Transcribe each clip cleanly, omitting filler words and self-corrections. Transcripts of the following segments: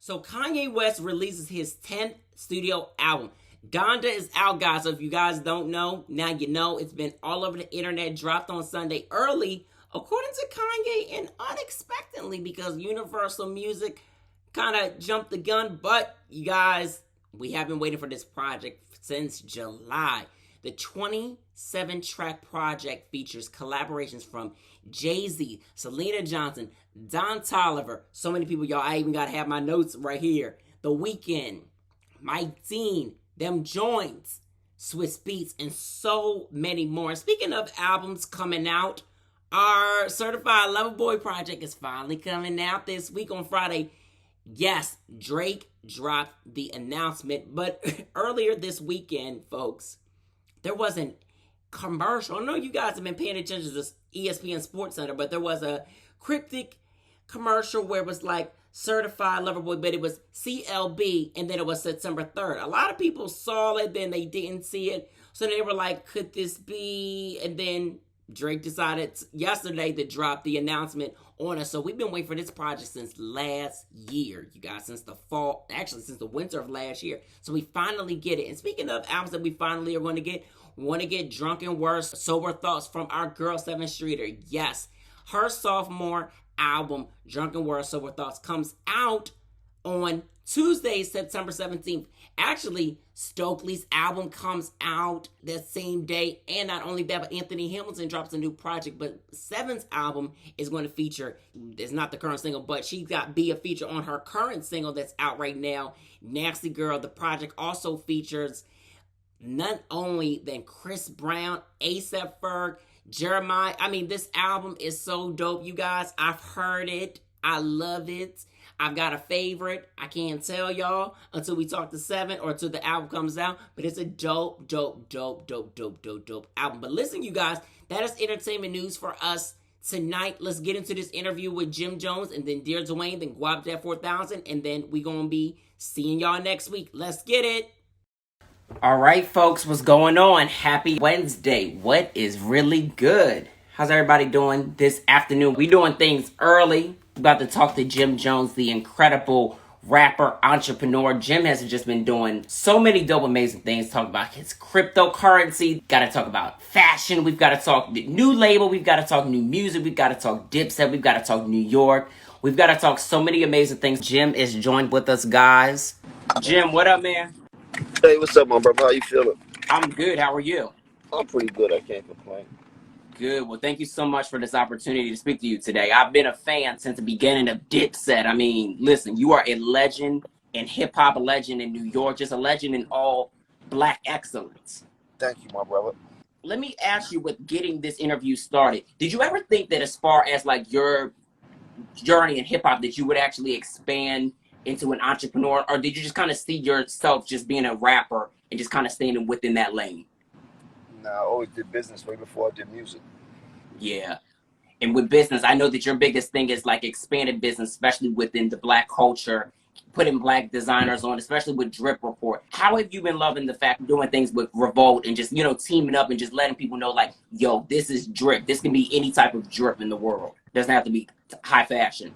So Kanye West releases his 10th studio album. Donda is out, guys. So if you guys don't know, now you know. It's been all over the internet, dropped on Sunday early, according to Kanye, and unexpectedly because Universal Music kind of jumped the gun. But you guys, we have been waiting for this project since July. The 27-track project features collaborations from Jay-Z, Selena Johnson, Don Toliver, so many people, y'all. I even got to have my notes right here. The Weeknd, Mike Dean, Them Joints, Swiss Beats, and so many more. Speaking of albums coming out, our Certified Lover Boy project is finally coming out this week on Friday. Yes, Drake dropped the announcement, but earlier this weekend, folks, there was a commercial. I know you guys have been paying attention to this ESPN Sports Center, but there was a cryptic commercial where it was like Certified Lover Boy, but it was CLB, and then it was September 3rd. A lot of people saw it, then they didn't see it. So they were like, could this be? And then Drake decided yesterday to drop the announcement on us. So we've been waiting for this project since last year, you guys, since the fall, actually since the winter of last year. So we finally get it. And speaking of albums that we finally are going to get, we want to get Drunken Words, Sober Thoughts from our girl 7th Streeter. Yes, her sophomore album, Drunken Words, Sober Thoughts, comes out on Tuesday, September 17th. Actually, Stokely's album comes out that same day. And not only that, but Anthony Hamilton drops a new project. But Seven's album is going to feature, it's not the current single, but she's got be a feature on her current single that's out right now, Nasty Girl. The project also features none only than Chris Brown, A$AP Ferg, Jeremiah. I mean, this album is so dope, you guys. I've heard it. I love it. I've got a favorite. I can't tell y'all until we talk to Seven or until the album comes out. But it's a dope album. But listen, you guys, that is entertainment news for us tonight. Let's get into this interview with Jim Jones and then Dear Duane, then Guapdad 4000. And then we going to be seeing y'all next week. Let's get it. All right, folks, what's going on? Happy Wednesday. What is really good? How's everybody doing this afternoon? We doing things early. About to talk to Jim Jones, the incredible rapper, entrepreneur. Jim has just been doing so many dope, amazing things. Talk about his cryptocurrency. Got to talk about fashion. We've got to talk new label. We've got to talk new music. We've got to talk Dipset. We've got to talk New York. We've got to talk so many amazing things. Jim is joined with us, guys. Jim, what up, man? Hey, what's up, my brother? How you feeling? I'm good. How are you? I'm pretty good. I can't complain. Good. Well, thank you so much for this opportunity to speak to you today. I've been a fan since the beginning of Dipset. I mean, listen, you are a legend in hip-hop, a legend in New York, just a legend in all Black excellence. Thank you, my brother. Let me ask you, with getting this interview started, did you ever think that as far as like your journey in hip-hop that you would actually expand into an entrepreneur, or did you just kind of see yourself just being a rapper and just kind of staying within that lane? Nah, I always did business way before I did music. Yeah. And with business, I know that your biggest thing is like expanded business, especially within the Black culture, putting Black designers on, especially with Drip Report. How have you been loving the fact of doing things with Revolt and just, teaming up and just letting people know like, yo, this is drip. This can be any type of drip in the world. It doesn't have to be high fashion.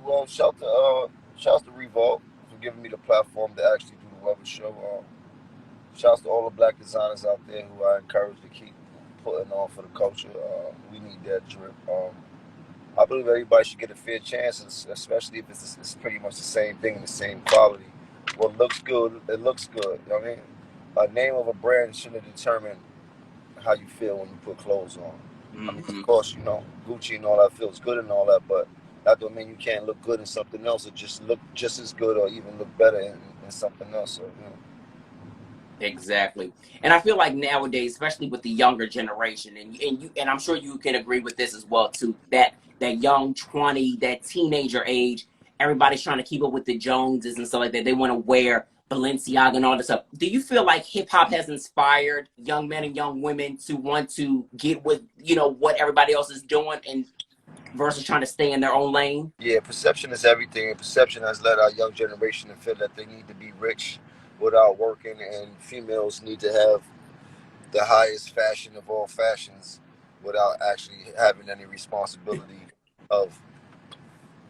Well, shout to Revolt for giving me the platform to actually do the Weather Show. Shouts to all the Black designers out there who I encourage to keep putting on for the culture. We need that drip. I believe everybody should get a fair chance, especially if it's pretty much the same thing, the same quality. What looks good, it looks good. You know what I mean? A name of a brand shouldn't determine how you feel when you put clothes on. Mm-hmm. I mean, of course, Gucci and all that feels good and all that, but that don't mean you can't look good in something else or just look just as good or even look better in something else. So, Exactly. And I feel like nowadays, especially with the younger generation, and I'm sure you can agree with this as well too, that young 20, that teenager age, everybody's trying to keep up with the Joneses and stuff like that. They want to wear Balenciaga and all this stuff. Do you feel like hip hop has inspired young men and young women to want to get with, what everybody else is doing and versus trying to stay in their own lane? Yeah, perception is everything. And perception has led our young generation to feel that they need to be rich without working, and females need to have the highest fashion of all fashions without actually having any responsibility of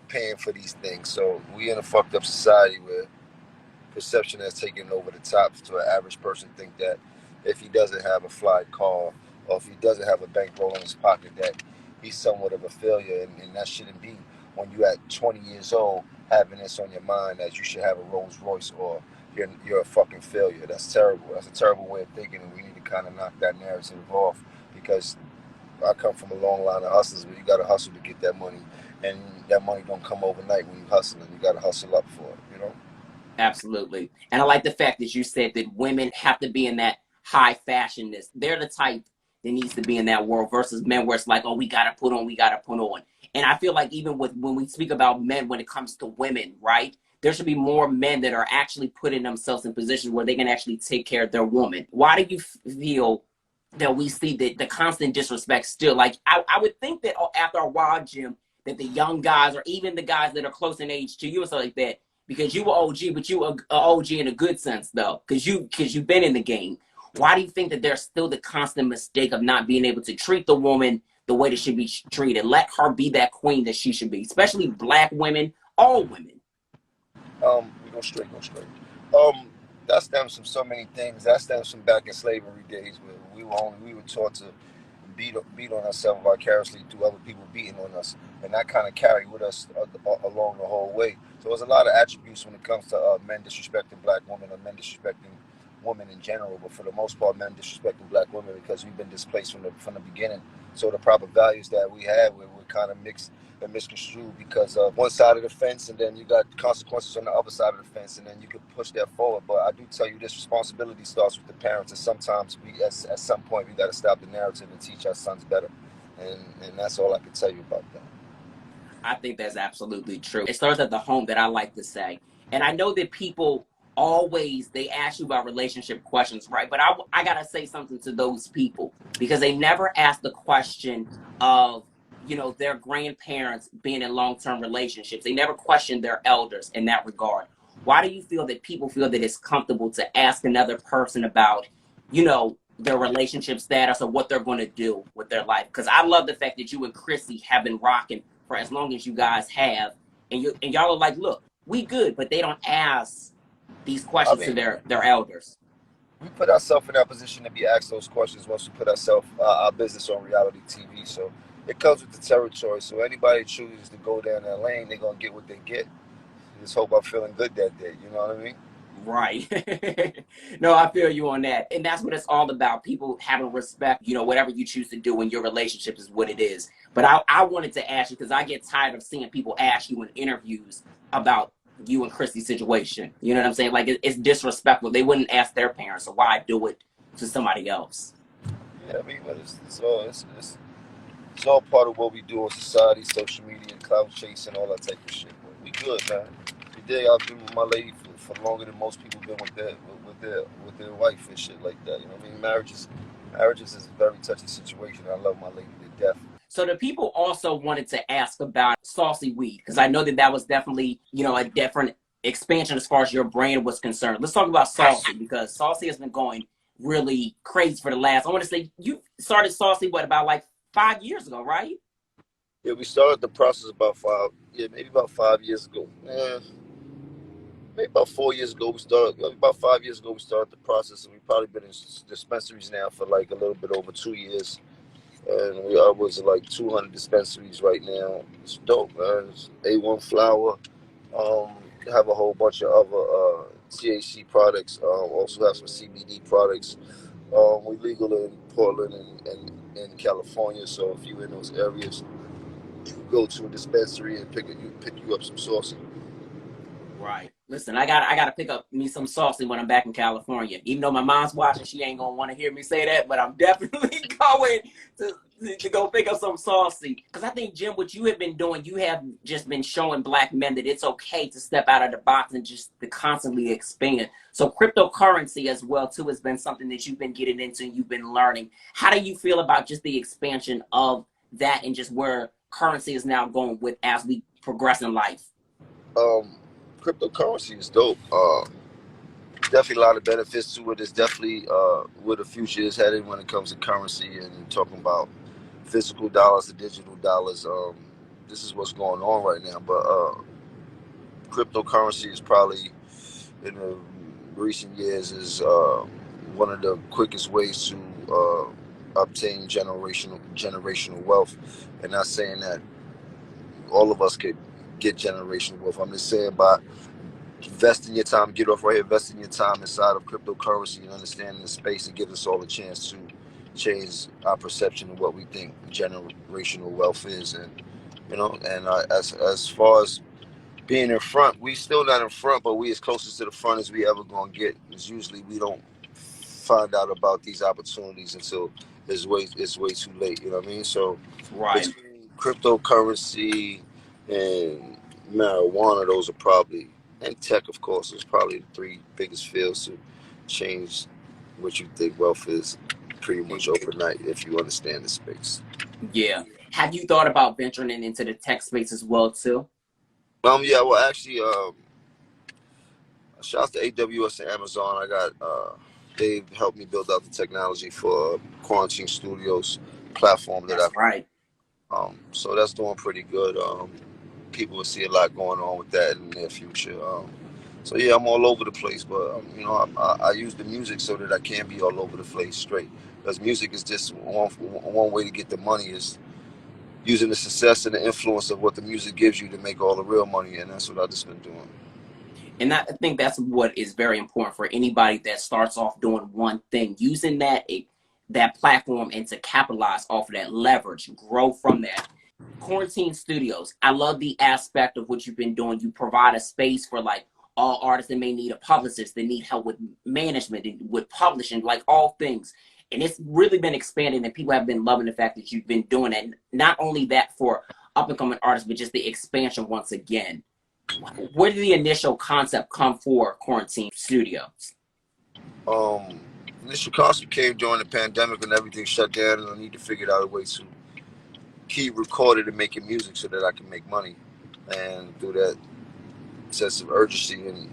paying for these things. So we in a fucked up society where perception has taken over the top to an average person think that if he doesn't have a fly car or if he doesn't have a bankroll in his pocket that he's somewhat of a failure, and that shouldn't be when you at 20 years old having this on your mind that you should have a Rolls Royce or you're a fucking failure. That's terrible. That's a terrible way of thinking, and we need to kind of knock that narrative off because I come from a long line of hustlers where you got to hustle to get that money, and that money don't come overnight when you hustling. You got to hustle up for it, you know? Absolutely. And I like the fact that you said that women have to be in that high fashionness. They're the type that needs to be in that world versus men where it's like, oh, we got to put on, we got to put on. And I feel like even with when we speak about men, when it comes to women, right, there should be more men that are actually putting themselves in positions where they can actually take care of their woman. Why do you feel that we see the constant disrespect still? Like, I would think that after a while, Jim, that the young guys or even the guys that are close in age to you or something like that, because you were OG, but you were OG in a good sense, though, because you've been in the game. Why do you think that there's still the constant mistake of not being able to treat the woman the way that she should be treated? Let her be that queen that she should be, especially black women, all women. We go straight. That stems from so many things. That stems from back in slavery days where we were taught to beat on ourselves vicariously through other people beating on us, and that kind of carried with us along the whole way. So there's a lot of attributes when it comes to men disrespecting black women or men disrespecting women in general, but for the most part, men disrespecting black women because we've been displaced from the beginning. So the proper values that we have, we're kind of mixed and misconstrued because of one side of the fence, and then you got consequences on the other side of the fence, and then you can push that forward. But I do tell you, this responsibility starts with the parents, and sometimes at some point, we got to stop the narrative and teach our sons better, and that's all I can tell you about that. I think that's absolutely true. It starts at the home, that I like to say. And I know that people always, they ask you about relationship questions, right? But I got to say something to those people because they never ask the question of, their grandparents being in long-term relationships. They never question their elders in that regard. Why do you feel that people feel that it's comfortable to ask another person about, their relationship status or what they're going to do with their life? Because I love the fact that you and Chrissy have been rocking for as long as you guys have, and y'all are like, look, we good, but they don't ask these questions to their elders. We put ourselves in that position to be asked those questions once we put ourselves, our business on reality TV. So it comes with the territory. So anybody chooses to go down that lane, they're going to get what they get. Just hope I'm feeling good that day. You know what I mean? Right. No, I feel you on that. And that's what it's all about. People having respect, whatever you choose to do in your relationship is what it is. But I wanted to ask you, because I get tired of seeing people ask you in interviews about you and Christy's situation. You know what I'm saying? Like, it's disrespectful. They wouldn't ask their parents, so why do it to somebody else? Yeah, I mean, but it's all part of what we do in society, social media, clout chasing, all that type of shit. But we good, man. Today I've been with my lady for longer than most people been with their wife and shit like that. You know what I mean? Marriages is a very touchy situation. I love my lady to death. So the people also wanted to ask about saucy weed, because I know that was definitely, a different expansion as far as your brand was concerned. Let's talk about saucy, because saucy has been going really crazy for the last, I want to say, you started saucy, about like 5 years ago, right? Yeah, we started the process maybe about 5 years ago. Maybe about 4 years ago we started. About 5 years ago we started the process, and we've probably been in dispensaries now for like a little bit over 2 years. And we upwards of like 200 dispensaries right now. It's dope, man. It's A1 flower. Have a whole bunch of other THC products. Also have some CBD products. We're legal in Portland and in California. So if you're in those areas, go to a dispensary and pick you up some saucy. Right. Listen, I gotta pick up me some saucy when I'm back in California. Even though my mom's watching, she ain't gonna want to hear me say that, but I'm definitely going to go pick up some saucy. Because I think, Jim, what you have been doing, you have just been showing black men that it's okay to step out of the box and just to constantly expand. So cryptocurrency as well too has been something that you've been getting into and you've been learning. How do you feel about just the expansion of that and just where currency is now going with as we progress in life? Cryptocurrency is dope. Definitely a lot of benefits to it. It's definitely where the future is headed when it comes to currency and talking about physical dollars to digital dollars. this is what's going on right now. But cryptocurrency is probably in the recent years is one of the quickest ways to obtain generational wealth. And not saying that all of us could get generational wealth. I'm just saying by investing your time, get off right here, investing your time inside of cryptocurrency and understanding the space, and give us all a chance to change our perception of what we think generational wealth is. And and as far as being in front, we still not in front, but we as closest to the front as we ever gonna get. Is usually we don't find out about these opportunities until it's way too late. You know what I mean? So Right. between cryptocurrency and marijuana, those are probably, and tech, of course, is probably the three biggest fields to change what you think wealth is pretty much overnight if you understand the space. Yeah. Have you thought about venturing into the tech space as well too? Yeah, well, actually, shout out to AWS and Amazon. I got they helped me build out the technology for Quarantine Studios platform that That's right. so that's doing pretty good. People will see a lot going on with that in the near future. So yeah, I'm all over the place, but I use the music so that I can be all over the place straight. Because music is just one way to get the money, is using the success and the influence of what the music gives you to make all the real money, and that's what I've just been doing. And I think that's what is very important for anybody that starts off doing one thing, using that platform and to capitalize off of that leverage, grow from that. Quarantine Studios, I love the aspect of what you've been doing. You provide a space for like all artists that may need a publicist, that need help with management and with publishing, like all things. And it's really been expanding, and people have been loving the fact that you've been doing it. Not only that for up and coming artists, but just the expansion once again. Where did the initial concept come for Quarantine Studios? Um, Initial concept came during the pandemic when everything shut down, and I need to figure out a way to keep recording and making music so that I can make money. And through that sense of urgency and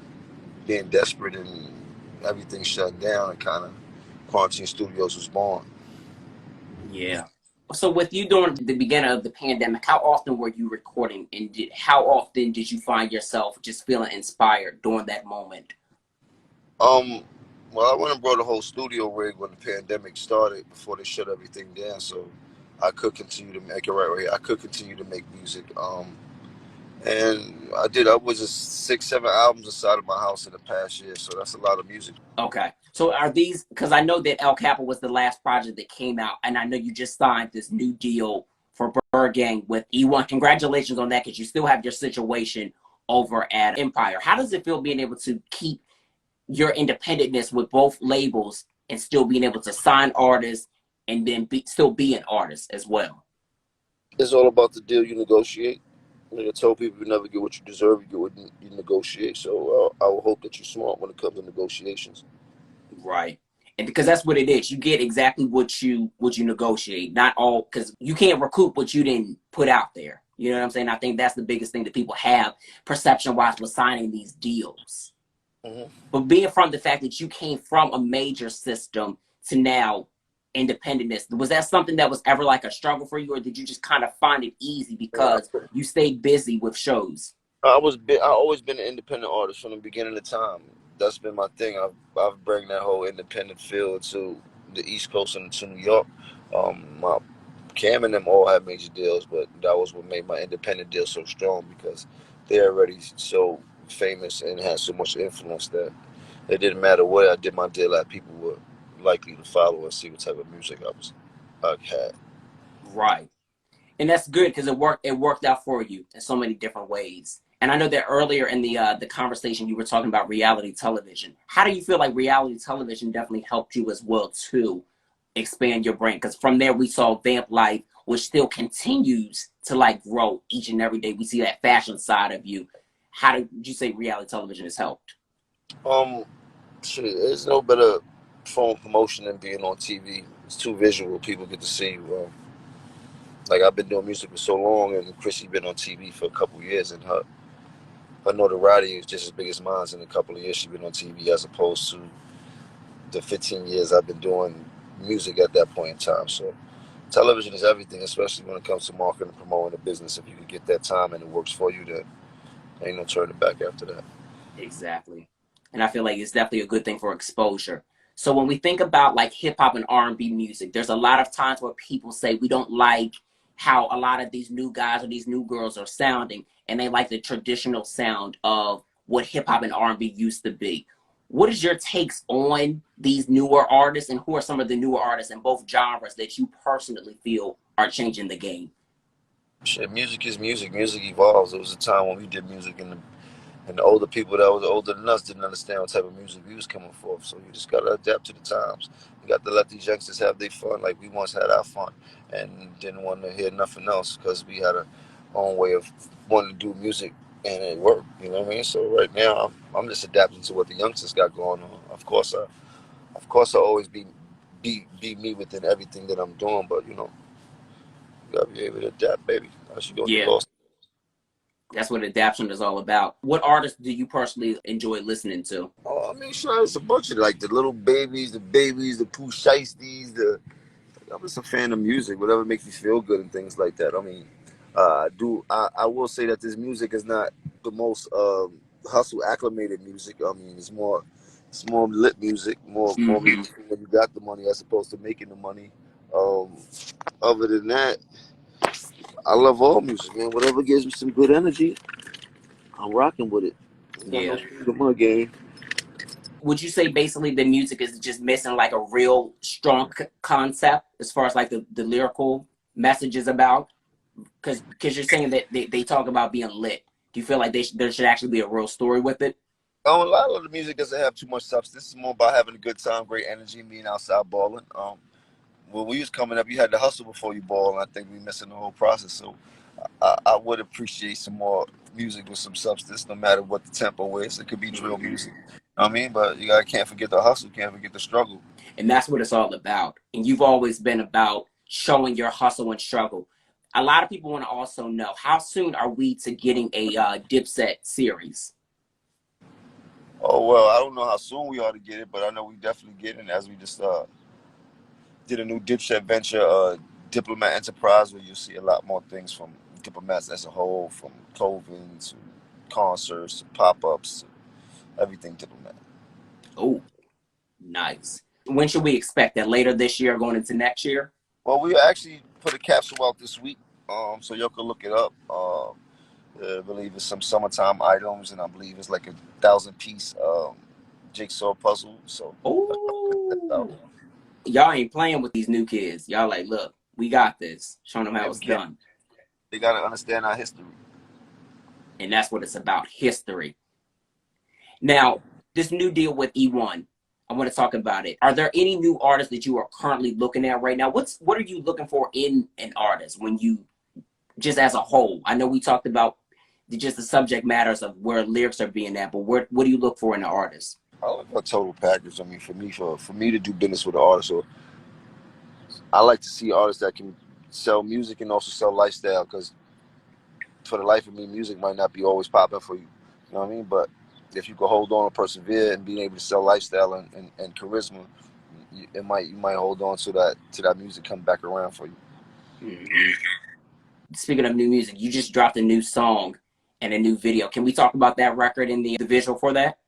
being desperate and everything shut down, and kind of Quarantine Studios was born. Yeah. So with you during the beginning of the pandemic, how often were you recording, and how often did you find yourself just feeling inspired during that moment? Um, well, I went and brought a whole studio rig when the pandemic started before they shut everything down, so I could continue to make it right here. I could continue to make music. And I did. I was just 6, 7 albums inside of my house in the past year, so that's a lot of music. Okay. So are these, because I know that El Capo was the last project that came out, and I know you just signed this new deal for Bird Gang with E1. Congratulations on that, because you still have your situation over at Empire. How does it feel being able to keep your independentness with both labels and still being able to sign artists and then still be an artist as well? It's all about the deal you negotiate. Like I tell people, you never get what you deserve, you get what you negotiate. So I will hope that you're smart when it comes to negotiations. Right. And because that's what it is. You get exactly what you negotiate. Not all, because you can't recoup what you didn't put out there. You know what I'm saying? I think that's the biggest thing that people have perception wise with signing these deals. Mm-hmm. But being from the fact that you came from a major system to now independentness, was that something that was ever like a struggle for you, or did you just kind of find it easy because you stayed busy with shows? I always been an independent artist from the beginning of time. That's been my thing. I've bring that whole independent feel to the East Coast and to New York. My Cam and them all had major deals, but that was what made my independent deal so strong, because they're already so famous and had so much influence that it didn't matter where I did my deal at, people were likely to follow and see what type of music I had. Right. And that's good, because it worked out for you in so many different ways. And I know that earlier in the conversation you were talking about reality television. How do you feel like reality television definitely helped you as well to expand your brand? Because from there we saw Vamp Life, which still continues to like grow each and every day. We see that fashion side of you. How did you say reality television has helped? Um, Shit, there's no better form of promotion than being on TV. It's too visual. People get to see you. Like I've been doing music for so long, and Chrissy been on TV for a couple of years, and her notoriety is just as big as mine. In a couple of years, she's been on TV as opposed to the 15 years I've been doing music at that point in time. So Television is everything, especially when it comes to marketing and promoting a business. If you can get that time and it works for you, then ain't no turning back after that. Exactly. And I feel like it's definitely a good thing for exposure. So when we think about like hip hop and R&B music, there's a lot of times where people say we don't like how a lot of these new guys or these new girls are sounding, and they like the traditional sound of what hip hop and R&B used to be. What is your takes on these newer artists, and who are some of the newer artists in both genres that you personally feel are changing the game? Shit, music is music. Music evolves. There was a time when we did music and the older people that was older than us didn't understand what type of music we was coming forth. So you just gotta adapt to the times. You got to let these youngsters have their fun like we once had our fun, and didn't want to hear nothing else because we had our own way of wanting to do music and it worked. You know what I mean? So right now I'm just adapting to what the youngsters got going on. Of course I always be me within everything that I'm doing, but you gotta be able to adapt, baby. Else you gonna get Yeah, lost. that's what adaptation is all about. What artists do you personally enjoy listening to? Oh, I mean, sure, it's a bunch of like the little babies, the Pooh Shiesties, I'm just a fan of music, whatever makes me feel good and things like that. I mean, I will say that this music is not the most hustle acclimated music. I mean, it's more lit music, more Hmm. music when you got the money as opposed to making the money. Um, Other than that, I love all music, man. Whatever gives me some good energy, I'm rocking with it. Ain't got no Yeah. shame in my game. Would you say basically the music is just missing like a real strong concept as far as like the lyrical messages about? Because you're saying that they talk about being lit. Do you feel like there should actually be a real story with it? A lot of the music doesn't have too much substance. It's more about having a good time, great energy, being outside balling. When we was coming up, you had to hustle before you ball, and I think we missing the whole process. So I would appreciate some more music with some substance, no matter what the tempo is. It could be drill Hmm. music, you know what I mean? But can't forget the hustle, can't forget the struggle. And that's what it's all about. And you've always been about showing your hustle and struggle. A lot of people want to also know how soon are we to getting a Dipset series? Oh well, I don't know how soon we ought to get it, but I know we definitely get it as we just did a new Dipset venture, Diplomat Enterprise, where you'll see a lot more things from diplomats as a whole, from clothing to concerts to pop ups, everything diplomat. Oh, nice. When should we expect that? Later this year, going into next year? Well, we actually put a capsule out this week, so y'all can look it up. I believe it's some summertime items, and I believe it's like 1,000 piece jigsaw puzzle. So check that out. Oh, y'all ain't playing with these new kids. Y'all like, look, we got this. Showing them how Yeah, we it's can't. done. They gotta understand our history. And that's what it's about, history. Now, this new deal with E1, I want to talk about it. Are there any new artists that you are currently looking at right now? What are you looking for in an artist when you just as a whole? I know we talked about just the subject matters of where lyrics are being at, but what do you look for in an artist? I look for a total package. I mean, for me to do business with an artist, or I like to see artists that can sell music and also sell lifestyle. Because for the life of me, music might not be always popping for you. You know what I mean? But if you can hold on and persevere and being able to sell lifestyle and charisma, you might hold on to that music come back around for you. Mm-hmm. Speaking of new music, you just dropped a new song and a new video. Can we talk about that record and the visual for that?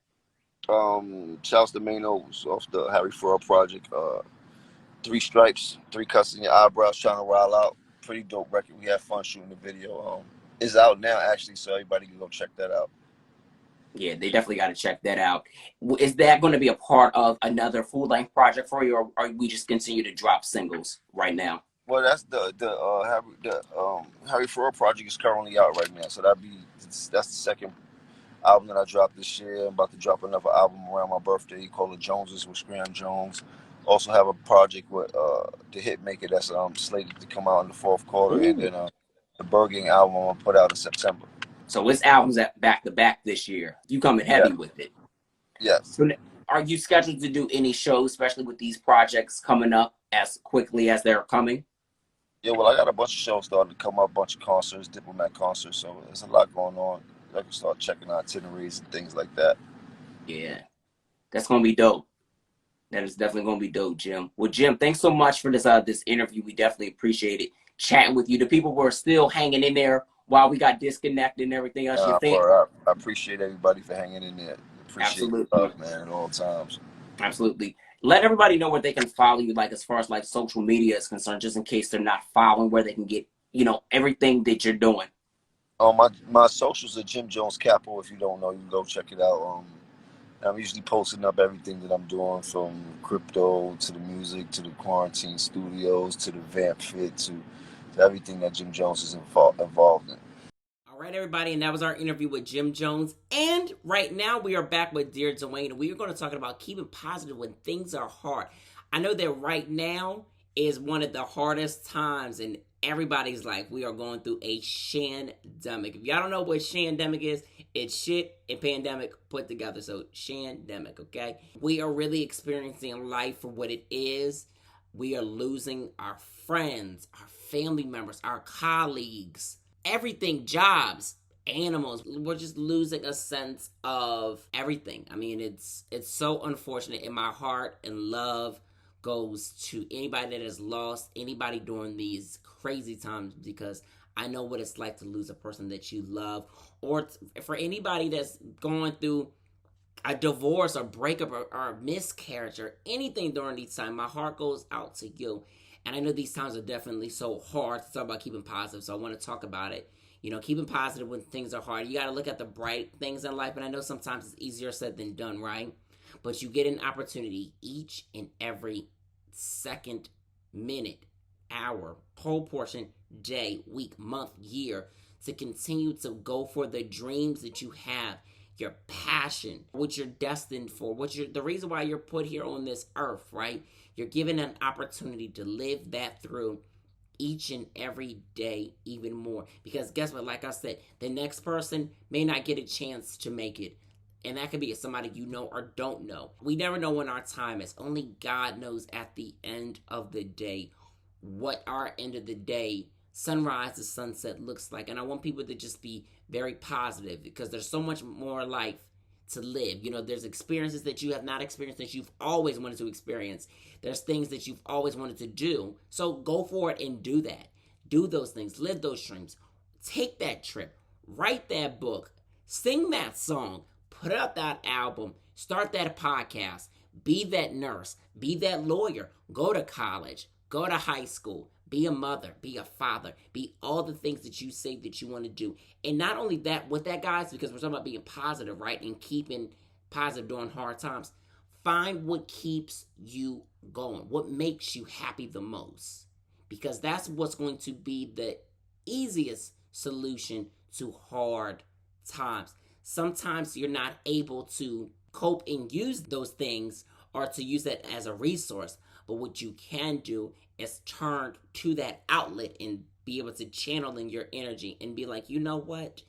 Shouts to Manos off the Harry Furrow project. Three stripes, three cuts in your eyebrows, trying to rile out. Pretty dope record. We had fun shooting the video. It's out now actually, so everybody can go check that out. Yeah, they definitely got to check that out. Is that going to be a part of another full length project for you, or are we just continue to drop singles right now? Well, that's Harry Furrow project is currently out right now, so that's the second album that I dropped this year. I'm about to drop another album around my birthday called The Joneses with Graham Jones. Also have a project with the Hitmaker that's slated to come out in the fourth quarter, and Ooh. then the Burging album I'm gonna put out in September. So it's albums at back to back this year. You coming Yeah, heavy with it. yes, So are you scheduled to do any shows, especially with these projects coming up as quickly as they're coming? yeah. Well, I got a bunch of shows starting to come up, a bunch of concerts, diplomat concerts. So there's a lot going on. I can start checking itineraries and things like that. Yeah, that's gonna be dope. That is definitely going to be dope, Jim. Well, Jim, thanks so much for this interview. We definitely appreciate it chatting with you. The people were still hanging in there while we got disconnected and everything else. You think? Bro, I appreciate everybody for hanging in there. Appreciate the Absolutely. love, man, at all times. Absolutely. Let everybody know where they can follow you, like as far as like social media is concerned, just in case they're not following, where they can get, everything that you're doing. My socials are Jim Jones Capo. If you don't know, you can go check it out. I'm usually posting up everything that I'm doing, from crypto to the music to the quarantine studios to the vamp fit to everything that Jim Jones is involved in. All right, everybody, and that was our interview with Jim Jones. And right now, we are back with dear Duane, and we are going to talk about keeping positive when things are hard. I know that right now is one of the hardest times in everybody's life. We are going through a shandemic. If y'all don't know what shandemic is, it's shit and pandemic put together. So shandemic, okay? We are really experiencing life for what it is. We are losing our friends, our family members, our colleagues, everything, jobs, animals. We're just losing a sense of everything. I mean, it's so unfortunate, and my heart and love goes to anybody that has lost anybody during these crazy times, because I know what it's like to lose a person that you love, or for anybody that's going through a divorce or breakup or miscarriage or anything during these times. My heart goes out to you. And I know these times are definitely so hard to talk about keeping positive, so I want to talk about it. Keeping positive when things are hard. You got to look at the bright things in life, and I know sometimes it's easier said than done, right? But you get an opportunity each and every second, minute, hour, whole portion, day, week, month, year, to continue to go for the dreams that you have, your passion, what you're destined for, the reason why you're put here on this earth, right? You're given an opportunity to live that through each and every day even more. Because guess what? Like I said, the next person may not get a chance to make it. And that could be somebody you know or don't know. We never know when our time is. Only God knows at the end of the day what our end of the day, sunrise to sunset, looks like. And I want people to just be very positive, because there's so much more life to live. There's experiences that you have not experienced that you've always wanted to experience. There's things that you've always wanted to do. So go for it and do that. Do those things. Live those dreams. Take that trip. Write that book. Sing that song. Put out that album. Start that podcast. Be that nurse. Be that lawyer. Go to college. Go to high school. Be a mother. Be a father. Be all the things that you say that you want to do. And not only that, with that, guys, because we're talking about being positive, right? And keeping positive during hard times. Find what keeps you going. What makes you happy the most. Because that's what's going to be the easiest solution to hard times. Sometimes you're not able to cope and use those things, or to use that as a resource. But what you can do is turn to that outlet and be able to channel in your energy and be like, you know what?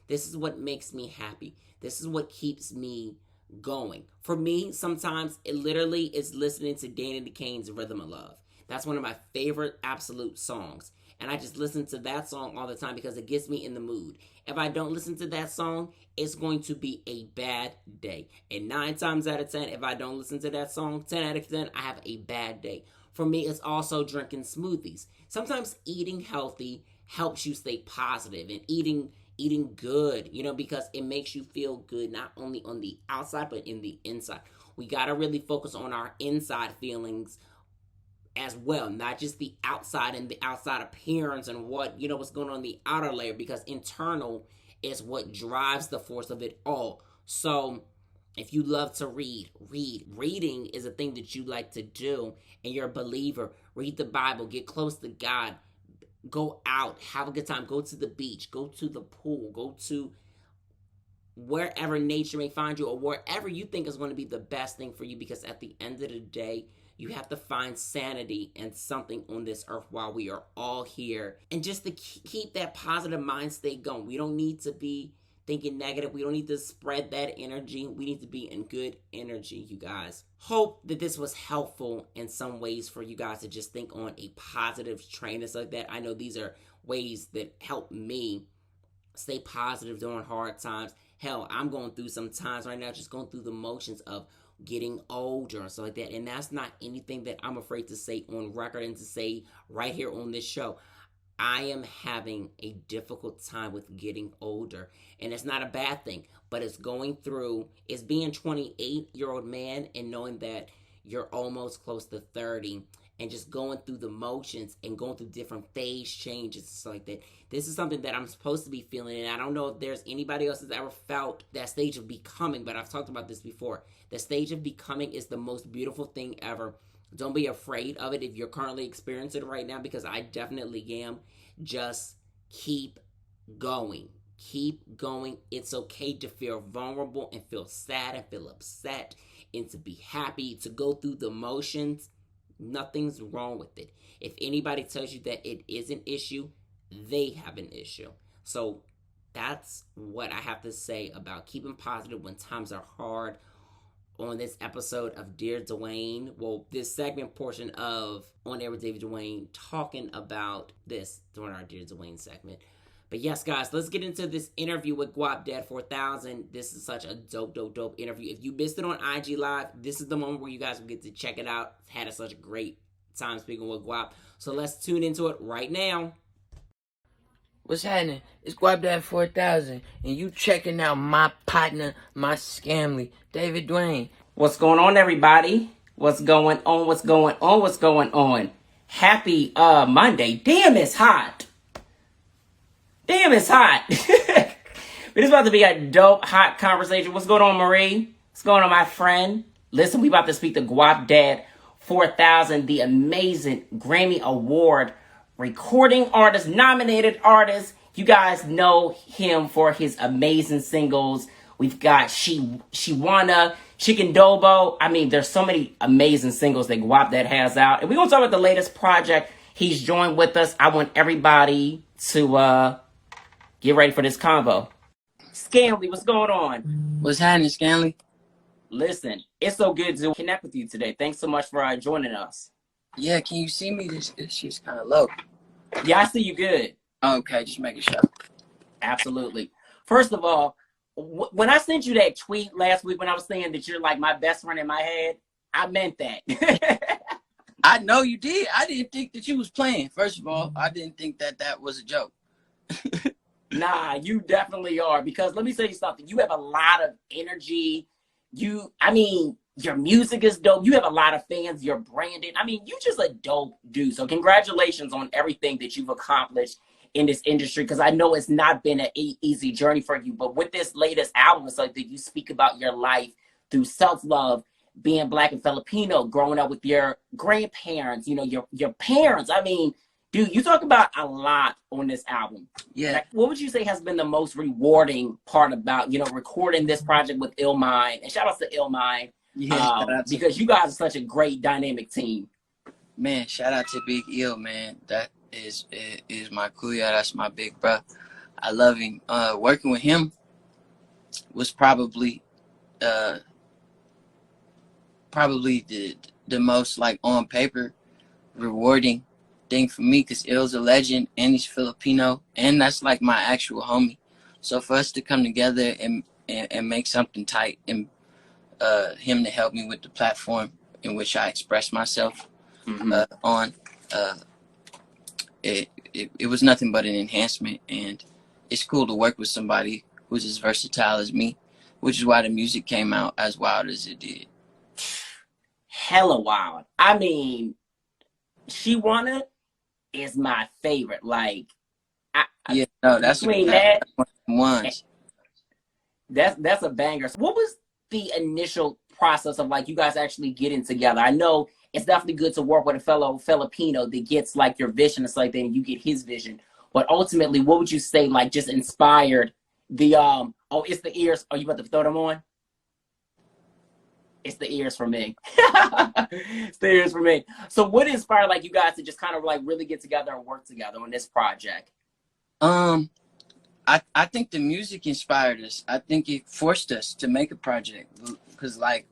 This is what makes me happy. This is what keeps me going. For me, sometimes it literally is listening to Danny DeCane's Rhythm of Love. That's one of my favorite absolute songs. And I just listen to that song all the time because it gets me in the mood. If I don't listen to that song, it's going to be a bad day. And 9 times out of 10, if I don't listen to that song, 10 out of 10, I have a bad day. For me, it's also drinking smoothies. Sometimes eating healthy helps you stay positive, and eating good, because it makes you feel good, not only on the outside, but in the inside. We got to really focus on our inside feelings as well, not just the outside and the outside appearance and what's going on in the outer layer, because internal is what drives the force of it all. So if you love to read. Reading is a thing that you like to do, and you're a believer. Read the Bible, get close to God, go out, have a good time, go to the beach, go to the pool, go to wherever nature may find you, or wherever you think is going to be the best thing for you, because at the end of the day, you have to find sanity and something on this earth while we are all here. And just to keep that positive mind state going. We don't need to be thinking negative. We don't need to spread that energy. We need to be in good energy, you guys. Hope that this was helpful in some ways for you guys to just think on a positive train and stuff like that. I know these are ways that help me stay positive during hard times. Hell, I'm going through some times right now, just going through the motions of getting older and stuff like that. And that's not anything that I'm afraid to say on record and to say right here on this show. I am having a difficult time with getting older. And it's not a bad thing, but it's going through, it's being 28-year-old man and knowing that you're almost close to 30 and just going through the motions and going through different phase changes and stuff like that. This is something that I'm supposed to be feeling, and I don't know if there's anybody else that's ever felt that stage of becoming, but I've talked about this before. The stage of becoming is the most beautiful thing ever. Don't be afraid of it if you're currently experiencing it right now, because I definitely am. Just keep going. Keep going. It's okay to feel vulnerable and feel sad and feel upset and to be happy, to go through the motions. Nothing's wrong with it. If anybody tells you that it is an issue, they have an issue. So that's what I have to say about keeping positive when times are hard on this episode of Dear Duane. Well, this segment portion of On Air with David Duane, talking about this during our Dear Duane segment. But yes, guys, let's get into this interview with Guapdad 4000. This is such a dope interview. If you missed it on IG Live, this is the moment where you guys will get to check it out. Had such a great time speaking with Guap. So let's tune into it right now. What's happening? It's Guapdad 4000, and you checking out my partner, my scamly, David Duane. What's going on, everybody? What's going on? What's going on? What's going on? Happy Monday. Damn, it's hot. Damn, it's hot. But it's about to be a dope, hot conversation. What's going on, Marie? What's going on, my friend? Listen, we about to speak to Guapdad 4000, the amazing Grammy Award recording artist, nominated artist. You guys know him for his amazing singles. We've got She Wanna, Chicken Dobo. I mean, there's so many amazing singles that Guapdad has out. And we're going to talk about the latest project. He's joined with us. I want everybody to get ready for this convo. Scanley, what's going on? What's happening, Scanley? Listen, it's so good to connect with you today. Thanks so much for joining us. Yeah, can you see me? This shit's kind of low. Yeah, I see you good. Okay, just making sure. Absolutely. First of all, when I sent you that tweet last week when I was saying that you're like my best friend in my head, I meant that. I know you did. I didn't think that you was playing. First of all, I didn't think that was a joke. Nah, you definitely are. Because let me tell you something. You have a lot of energy. Your music is dope. You have a lot of fans. You're branded. I mean, you just a dope dude. So congratulations on everything that you've accomplished in this industry, because I know it's not been an easy journey for you. But with this latest album, it's like that you speak about your life through self-love, being Black and Filipino, growing up with your grandparents, your parents. I mean, dude, you talk about a lot on this album. Yeah. Like, what would you say has been the most rewarding part about, recording this project with Illmind? And shout out to Illmind. Yeah, because you guys are such a great dynamic team. Man, shout out to Big Ill, man. That is my kuya. That's my big bro. I love him. Working with him was probably the most like on paper rewarding thing for me, because Ill's a legend and he's Filipino and that's like my actual homie. So for us to come together and make something tight, and him to help me with the platform in which I express myself on, it was nothing but an enhancement. And it's cool to work with somebody who's as versatile as me, which is why the music came out as wild as it did. Hella wild. I mean, She Wanna is my favorite. Like, That's that's a banger. What was the initial process of like you guys actually getting together? I know it's definitely good to work with a fellow Filipino that gets like your vision. It's like then you get his vision. But ultimately, what would you say like just inspired the it's the ears. Are you about to throw them on? It's the ears for me. It's the ears for me. So what inspired like you guys to just kind of like really get together and work together on this project? I think the music inspired us. I think it forced us to make a project, because like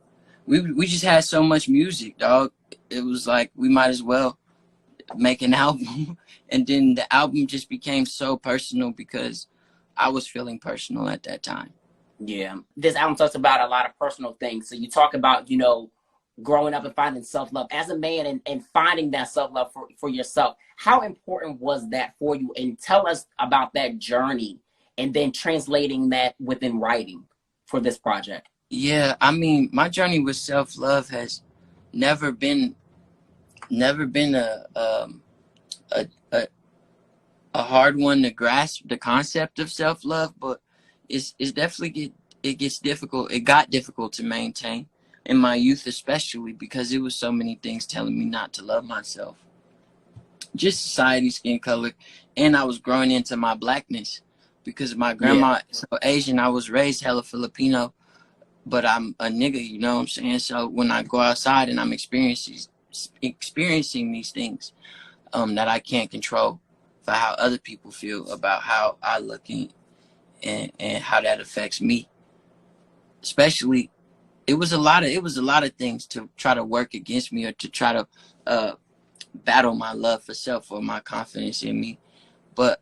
we just had so much music, dog. It was like we might as well make an album. And then the album just became so personal because I was feeling personal at that time. Yeah. This album talks about a lot of personal things. So you talk about, growing up and finding self-love as a man, and finding that self-love for yourself. How important was that for you? And tell us about that journey and then translating that within writing for this project. Yeah, I mean, my journey with self-love has never been a, a a hard one to grasp, the concept of self-love, but it's definitely it gets difficult. It got difficult to maintain in my youth, especially because it was so many things telling me not to love myself. Just society, skin color, and I was growing into my blackness because my grandma is so Asian. I was raised hella Filipino, but I'm a nigga, you know what I'm saying? So when I go outside and I'm experiencing these things that I can't control, for how other people feel about how I look and how that affects me. Especially, it was a lot of things to try to work against me, or to try to battle my love for self or my confidence in me. But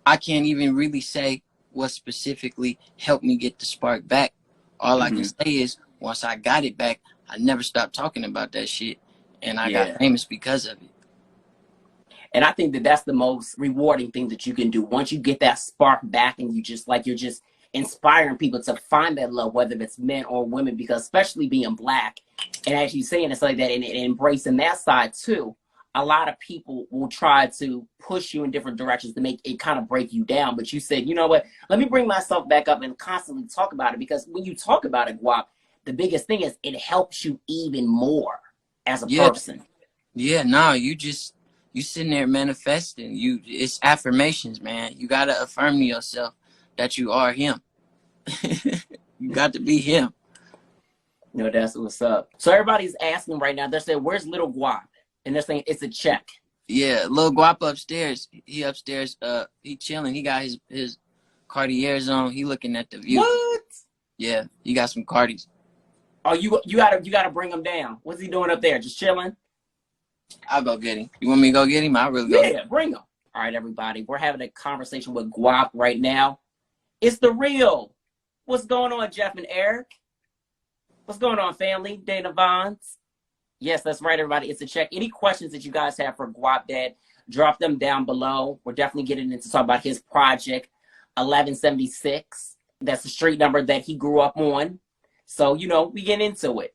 I can't even really say what specifically helped me get the spark back. All I can say is once I got it back, I never stopped talking about that shit, and I got famous because of it. And I think that that's the most rewarding thing that you can do. Once you get that spark back, and you're just inspiring people to find that love, whether it's men or women, because especially being black, and as you saying it's like that, and embracing that side too, a lot of people will try to push you in different directions to make it kind of break you down. But you said, you know what, let me bring myself back up and constantly talk about it, because when you talk about it, Guap, the biggest thing is it helps you even more as a person. Yeah, no, you sitting there manifesting. It's affirmations, man. You gotta affirm to yourself that you are him. You got to be him. That's what's up. So everybody's asking right now, they're saying, where's little Guap? And they're saying it's a check. Yeah, little Guap upstairs. He upstairs, he chilling. He got his Cartiers on. He looking at the view. What? Yeah, he got some Cartis. Oh, you gotta bring him down. What's he doing up there? Just chilling? I'll go get him. You want me to go get him? I'll really go. Yeah, bring him. All right, everybody. We're having a conversation with Guap right now. It's the real. What's going on, Jeff and Eric? What's going on, family? Dana Vons. Yes, that's right, everybody. It's a check. Any questions that you guys have for Guapdad, drop them down below. We're definitely getting into talk about his project, 1176. That's the street number that he grew up on. So, we get into it.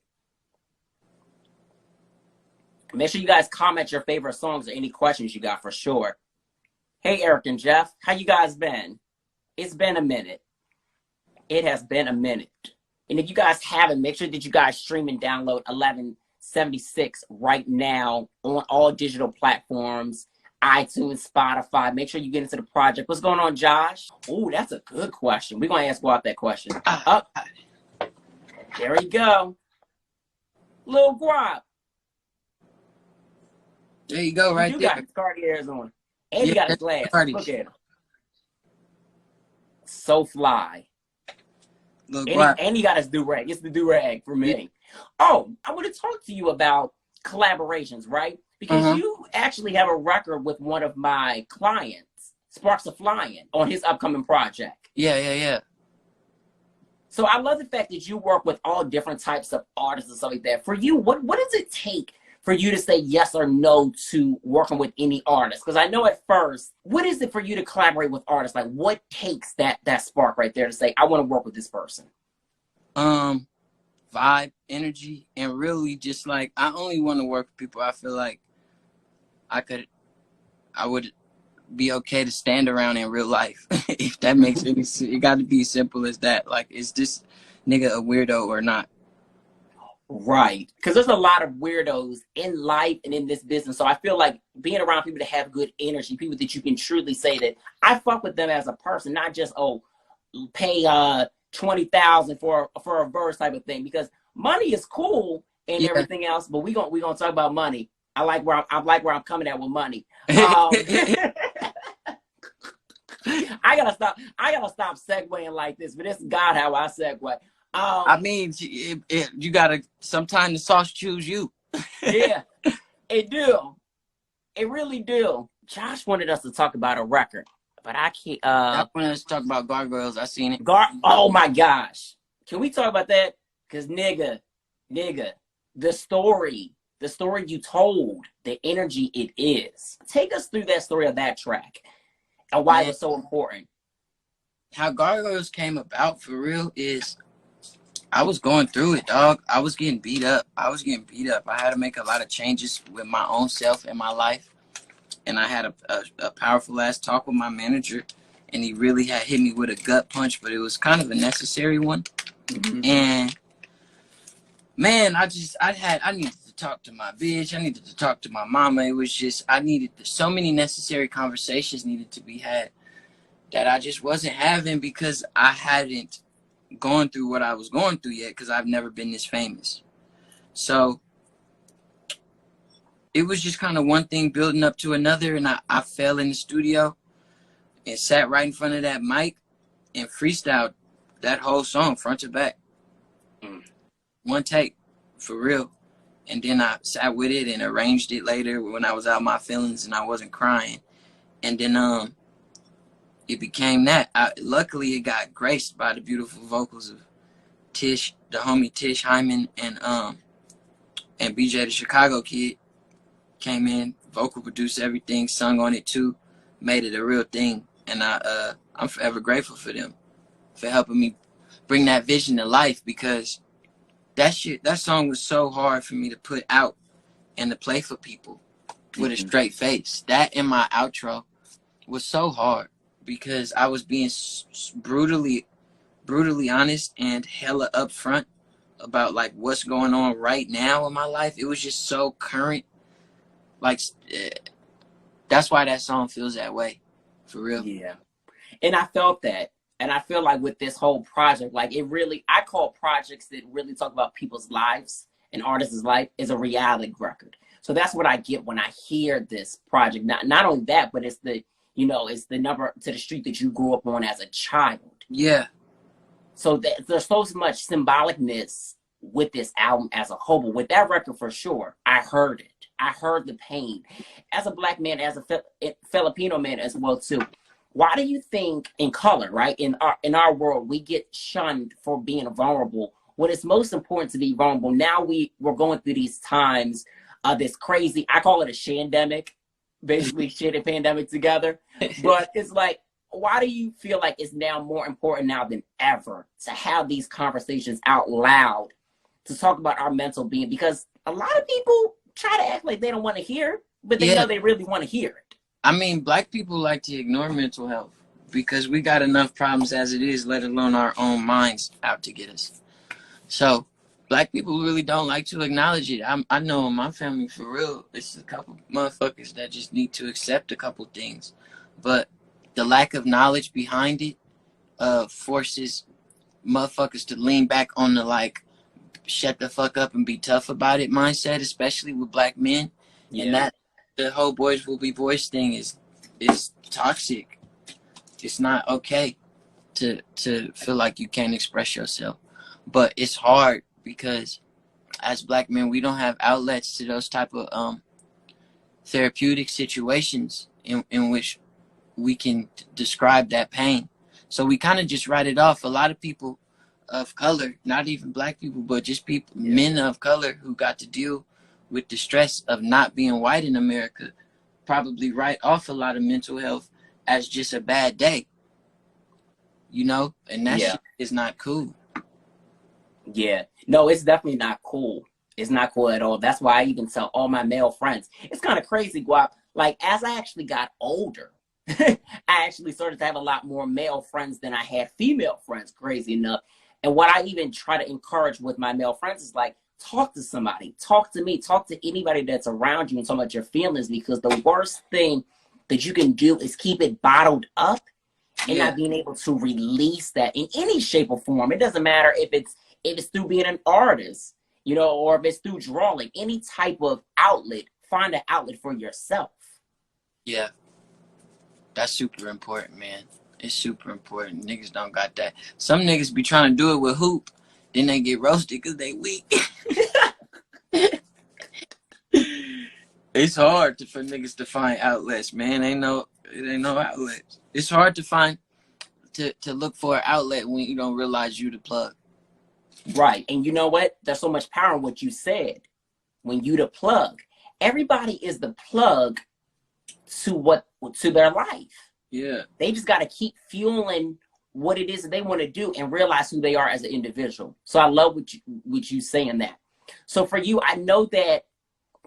Make sure you guys comment your favorite songs or any questions you got for sure. Hey, Eric and Jeff, how you guys been? It's been a minute. It has been a minute. And if you guys haven't, make sure that you guys stream and download 1176 right now on all digital platforms, iTunes, Spotify. Make sure you get into the project. What's going on, Josh? Oh, that's a good question. We're going to ask Guap that question. There we go. Lil Guap. There you go, right there. You got his Cartiers on. And he got his glass. Look at him. So fly. And he got his do-rag. It's the do-rag for me. Yeah. Oh, I want to talk to you about collaborations, right? Because you actually have a record with one of my clients, Sparks of Flying, on his upcoming project. Yeah. So I love the fact that you work with all different types of artists and stuff like that. For you, what does it take for you to say yes or no to working with any artist? Because I know at first, what is it for you to collaborate with artists? Like, what takes that spark right there to say, I want to work with this person? Vibe, energy, and really just like, I only want to work with people I feel like I would be okay to stand around in real life. If that makes any sense. It got to be as simple as that. Like, is this nigga a weirdo or not? Right. Because there's a lot of weirdos in life and in this business. So I feel like being around people that have good energy, people that you can truly say that I fuck with them as a person, not just, pay $20,000 for a verse type of thing. Because money is cool and everything else, but we gonna talk about money. I like where I'm coming at with money. I gotta stop segueing like this, but it's God how I segue. I mean, you gotta, sometimes the sauce choose you. Yeah, it do. It really do. Josh wanted us to talk about a record but I can't. That when let's talk about Gargoyles. I seen it. Oh my gosh, can we talk about that? Cause nigga, the story you told, the energy it is. Take us through that story of that track and why it was so important. How Gargoyles came about for real is I was going through it, dog. I was getting beat up. I had to make a lot of changes with my own self in my life. And I had a powerful ass talk with my manager, and he really had hit me with a gut punch, but it was kind of a necessary one. Mm-hmm. And man, I needed to talk to my bitch. I needed to talk to my mama. It was just, so many necessary conversations needed to be had that I just wasn't having because I hadn't gone through what I was going through yet, because I've never been this famous. So it was just kind of one thing building up to another, and I fell in the studio and sat right in front of that mic and freestyled that whole song front to back. One take, for real. And then I sat with it and arranged it later when I was out my feelings and I wasn't crying. And then it became that. Luckily, it got graced by the beautiful vocals of Tish, the homie Tish Hyman, and BJ the Chicago Kid. Came in, vocal produced everything, sung on it too, made it a real thing. And I'm forever grateful for them for helping me bring that vision to life, because that song was so hard for me to put out and to play for people with a straight face. That in my outro was so hard because I was being brutally honest and hella upfront about like what's going on right now in my life. It was just so current. Like, that's why that song feels that way, for real. Yeah. And I felt that. And I feel like with this whole project, like I call projects that really talk about people's lives and artists' life is a reality record. So that's what I get when I hear this project. Not only that, but it's the number to the street that you grew up on as a child. Yeah. So there's so much symbolicness with this album as a whole. But with that record, for sure, I heard it. I heard the pain. As a Black man, as a Filipino man as well too. Why do you think in color, right, in our world, we get shunned for being vulnerable when it's most important to be vulnerable? Now we're going through these times, this crazy, I call it a shandemic, basically shit and pandemic together. But it's like, why do you feel like it's now more important now than ever to have these conversations out loud, to talk about our mental being? Because a lot of people try to act like they don't want to hear, but they know they really want to hear it. I mean, Black people like to ignore mental health because we got enough problems as it is, let alone our own minds out to get us. So Black people really don't like to acknowledge it. I know in my family, for real, it's a couple motherfuckers that just need to accept a couple things. But the lack of knowledge behind it forces motherfuckers to lean back on the like, shut the fuck up and be tough about it mindset, especially with Black men. Yeah. And that the whole boys will be boys thing is toxic. It's not okay to feel like you can't express yourself. But it's hard because as Black men, we don't have outlets to those type of therapeutic situations in which we can describe that pain. So we kind of just write it off. A lot of people of color, not even Black people, but just people, men of color who got to deal with the stress of not being white in America, probably write off a lot of mental health as just a bad day, and that shit is not cool. Yeah, no, it's definitely not cool. It's not cool at all. That's why I even tell all my male friends. It's kind of crazy, Guap. Like, as I actually got older, I actually started to have a lot more male friends than I had female friends, crazy enough. And what I even try to encourage with my male friends is like, talk to somebody, talk to me, talk to anybody that's around you and talk about your feelings, because the worst thing that you can do is keep it bottled up and not being able to release that in any shape or form. It doesn't matter if it's through being an artist, or if it's through drawing, any type of outlet, find an outlet for yourself. Yeah. That's super important, man. It's super important. Niggas don't got that. Some niggas be trying to do it with hoop, then they get roasted because they weak. It's hard for niggas to find outlets, man. Ain't no It ain't no outlet. It's hard to find to look for an outlet when you don't realize you the plug. Right. And you know what? There's so much power in what you said. When you the plug, everybody is the plug to their life. Yeah. They just got to keep fueling what it is that they want to do and realize who they are as an individual. So I love what you saying that. So for you, I know that,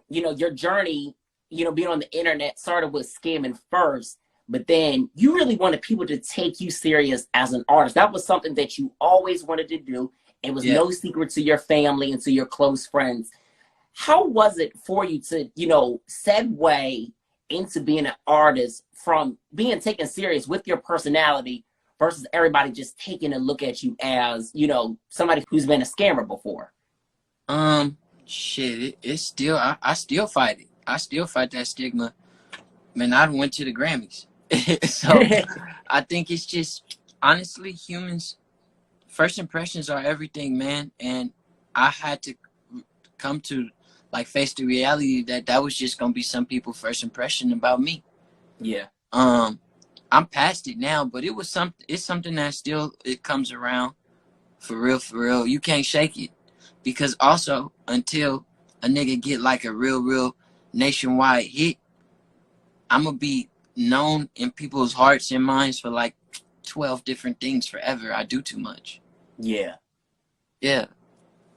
you know, your journey, you know, being on the internet started with scamming first, but then you really wanted people to take you serious as an artist. That was something that you always wanted to do. It was no secret to your family and to your close friends. How was it for you to, you know, segue into being an artist from being taken serious with your personality versus everybody just taking a look at you as, you know, somebody who's been a scammer before? Shit, it's still, I still fight it. I still fight that stigma. Man, I went to the Grammys. So I think it's just, honestly, humans, first impressions are everything, man. And I had to come to, like, face the reality that was just gonna be some people's first impression about me. Yeah. I'm past it now, but it's something that still, it comes around. For real. You can't shake it. Because also, until a nigga get like a real nationwide hit, I'm gonna be known in people's hearts and minds for like 12 different things forever. I do too much. Yeah. Yeah.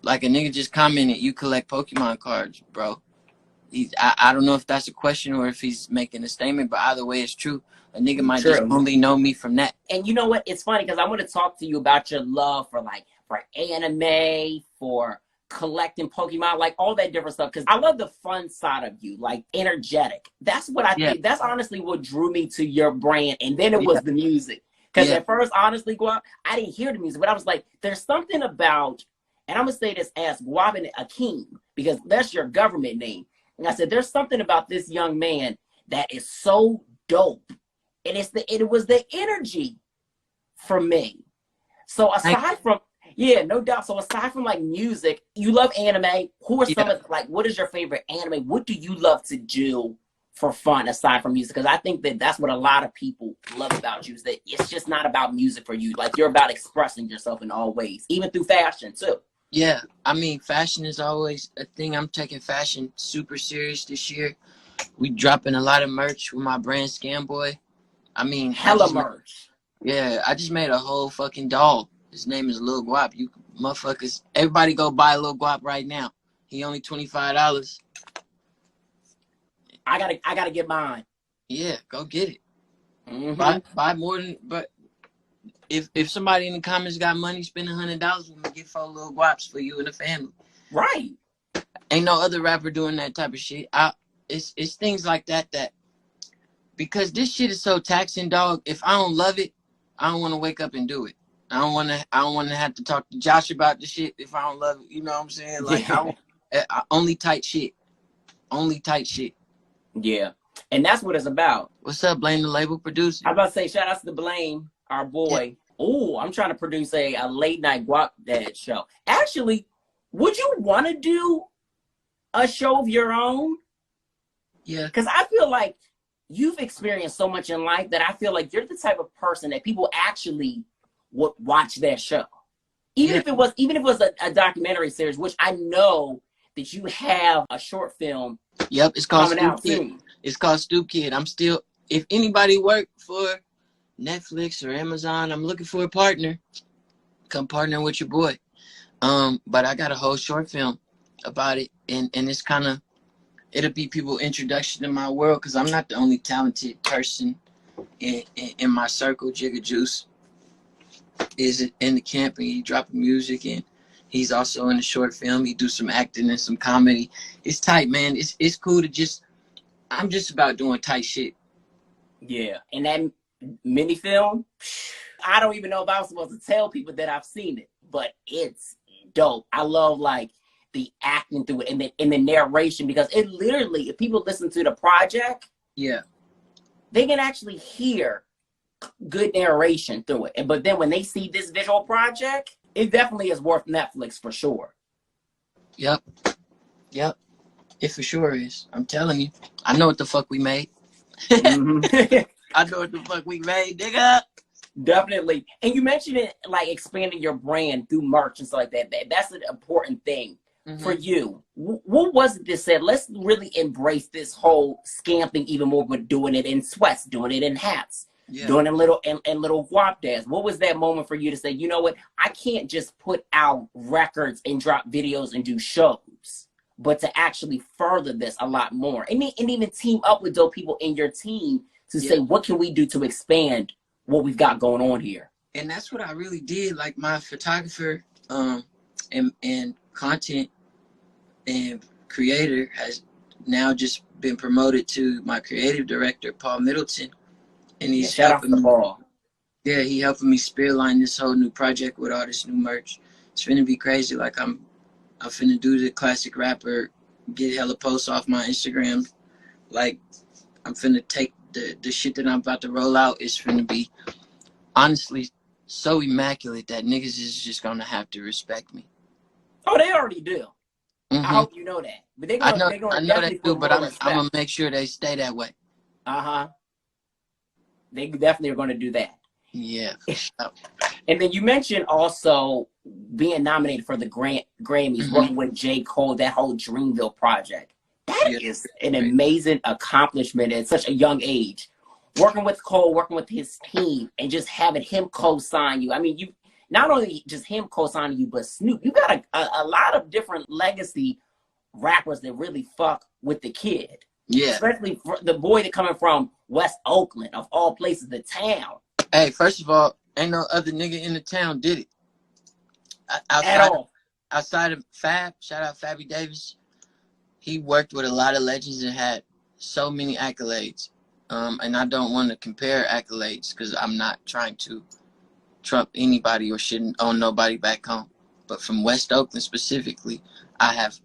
Like a nigga just commented, you collect Pokemon cards, bro. I don't know if that's a question or if he's making a statement, but either way, it's true. A nigga might just only know me from that. And you know what? It's funny because I want to talk to you about your love for anime, for collecting Pokemon, like all that different stuff. Because I love the fun side of you, like energetic. That's what I think. That's honestly what drew me to your brand. And then it was the music. Because at first, honestly, Guap, I didn't hear the music, but I was like, there's something about, and I'm going to say this as Guap and Akeem, because that's your government name. And I said, there's something about this young man that is so dope. And it was the energy for me. So aside from, no doubt. So aside from like music, you love anime. Who are some of, like, what is your favorite anime? What do you love to do for fun aside from music? Because I think that that's what a lot of people love about you, is that it's just not about music for you. Like, you're about expressing yourself in all ways, even through fashion too. Yeah, I mean, fashion is always a thing. I'm taking fashion super serious this year. We dropping a lot of merch with my brand Scamboy. I mean, hella merch. Yeah, I just made a whole fucking doll. His name is Lil Guap. You motherfuckers, everybody go buy Lil Guap right now. He only $25. I gotta get mine. Yeah, go get it. Mm-hmm. Buy more than, but if somebody in the comments got money, spend $100, we're gonna get 4 Lil Guaps for you and the family. Right. Ain't no other rapper doing that type of shit. It's things like that because this shit is so taxing, dog. If I don't love it, I don't want to wake up and do it. I don't want to have to talk to Josh about the shit if I don't love it. You know what I'm saying? Like, only tight shit. Only tight shit. Yeah. And that's what it's about. What's up, Blame the label producer? I was about to say, shout out to Blame, our boy. Yeah. Oh, I'm trying to produce a late night Guapdad show. Actually, would you want to do a show of your own? Yeah. Because I feel like you've experienced so much in life that I feel like you're the type of person that people actually would watch that show. Even if it was a documentary series, which I know that you have a short film. Yep, it's called coming out soon. It's called Stoop Kid. I'm still, if anybody work for Netflix or Amazon, I'm looking for a partner. Come partner with your boy. But I got a whole short film about it, and it's kind of, it'll be people's introduction to my world, because I'm not the only talented person in my circle. Jigga Juice is in the camp, and he dropping music, and he's also in the short film. He do some acting and some comedy. It's tight, man. It's cool to just, I'm just about doing tight shit. Yeah, and that mini film, I don't even know if I was supposed to tell people that I've seen it, but it's dope. I love like the acting through it and the narration, because it literally, if people listen to the project, they can actually hear good narration through it. But then when they see this visual project, it definitely is worth Netflix for sure. Yep. It for sure is. I'm telling you. I know what the fuck we made. Mm-hmm. I know what the fuck we made, nigga. Definitely. And you mentioned it, like expanding your brand through merch and stuff like that. That's an important thing for you. What was it that said, let's really embrace this whole scam thing even more, but doing it in sweats, doing it in hats, doing it in little Guapdads. What was that moment for you to say, you know what, I can't just put out records and drop videos and do shows, but to actually further this a lot more and even team up with dope people in your team to say, what can we do to expand what we've got going on here? And that's what I really did. Like my photographer and content and creator has now just been promoted to my creative director, Paul Middleton. And he's helping me. Yeah, he helping me spearline this whole new project with all this new merch. It's finna be crazy. Like I'm finna do the classic rapper, get hella posts off my Instagram. Like I'm finna take the shit that I'm about to roll out is finna be honestly so immaculate that niggas is just gonna have to respect me. Oh, they already do. I hope you know that. But I know they do, but I'm gonna make sure they stay that way. They definitely are gonna do that. Yeah. And then you mentioned also being nominated for the Grammys, working with J. Cole, that whole Dreamville project. That is an amazing accomplishment at such a young age. Working with Cole, working with his team, and just having him co-sign you. I mean, you not only just him co-signing you, but Snoop. You got a lot of different legacy rappers that really fuck with the kid. Yeah. Especially for the boy that coming from West Oakland, of all places, the town. Hey, first of all, ain't no other nigga in the town did it. Outside of Fab, shout out Fabby Davis. He worked with a lot of legends and had so many accolades. And I don't want to compare accolades because I'm not trying to trump anybody or shouldn't own nobody back home. But from West Oakland specifically, I have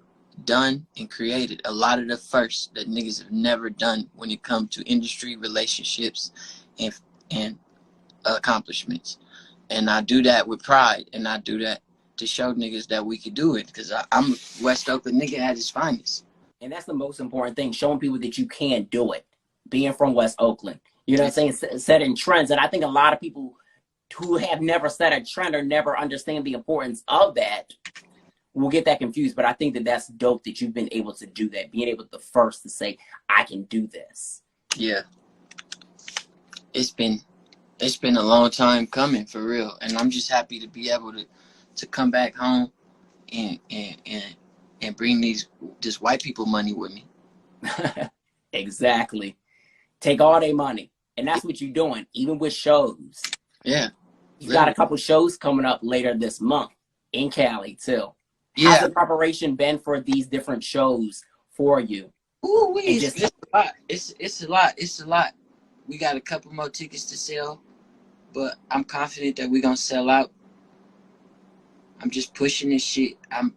done and created a lot of the first that niggas have never done when it comes to industry relationships and accomplishments. And I do that with pride, and I do that to show niggas that we could do it because I'm a West Oakland nigga at his finest. And that's the most important thing, showing people that you can do it, being from West Oakland. You know what I'm saying? Setting trends. And I think a lot of people who have never set a trend or never understand the importance of that will get that confused. But I think that that's dope that you've been able to do that, being able to first to say, I can do this. Yeah. It's been a long time coming, for real. And I'm just happy to be able to come back home and bring this white people money with me. Exactly. Take all their money. And that's what you're doing, even with shows. Yeah. You got a couple shows coming up later this month in Cali, too. Yeah. How's the preparation been for these different shows for you? Ooh, it's a lot. It's a lot. It's a lot. We got a couple more tickets to sell, but I'm confident that we're going to sell out. I'm just pushing this shit. I'm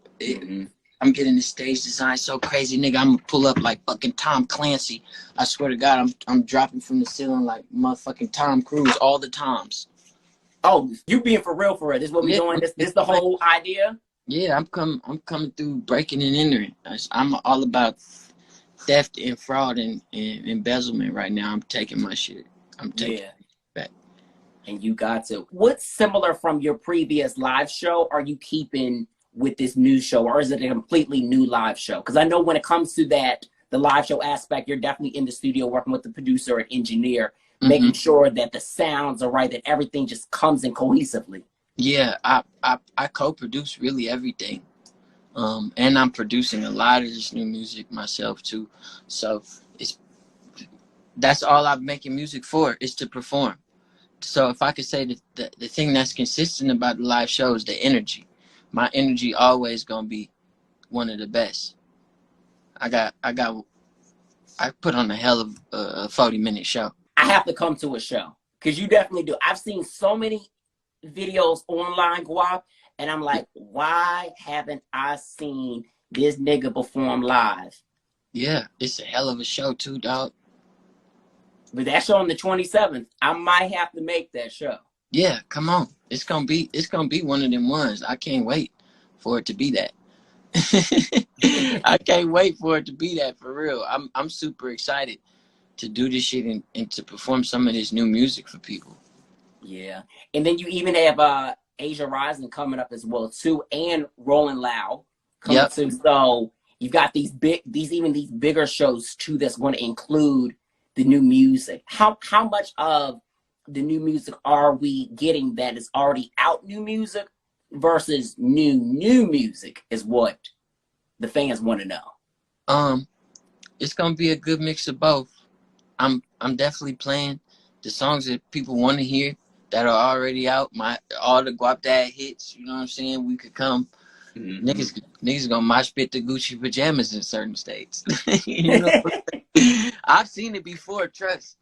getting the stage design so crazy, nigga. I'm gonna pull up like fucking Tom Clancy. I swear to God, I'm dropping from the ceiling like motherfucking Tom Cruise all the times. Oh, you being for real? This is what we doing? This the whole idea? Yeah, I'm coming through breaking and entering. I'm all about theft and fraud and embezzlement right now. I'm taking my shit. I'm taking it back. And you got to. What's similar from your previous live show are you keeping with this new show, or is it a completely new live show? Because I know when it comes to that, the live show aspect, you're definitely in the studio working with the producer and engineer, making sure that the sounds are right, that everything just comes in cohesively. Yeah, I co-produce really everything. And I'm producing a lot of this new music myself too. So that's all I'm making music for, is to perform. So if I could say that the thing that's consistent about the live show is the energy. My energy always gonna be one of the best. I put on a hell of a 40-minute show. I have to come to a show because you definitely do. I've seen so many videos online, Guap, and I'm like, why haven't I seen this nigga perform live? Yeah, it's a hell of a show too, dog. But that show on the 27th, I might have to make that show. Yeah, come on. It's gonna be one of them ones. I can't wait for it to be that. I can't wait for it to be that, for real. I'm super excited to do this shit and to perform some of this new music for people. Yeah. And then you even have Asia Rising coming up as well too, and Rolling Loud coming too. So you've got these bigger shows too that's going to include the new music. How much of the new music are we getting that is already out new music versus new music is what the fans want to know? It's gonna be a good mix of both. I'm definitely playing the songs that people want to hear that are already out. All the Guapdad hits, you know what I'm saying? We could come. Mm-hmm. Niggas gonna mosh pit the Gucci pajamas in certain states. You know, I've seen it before. Trust.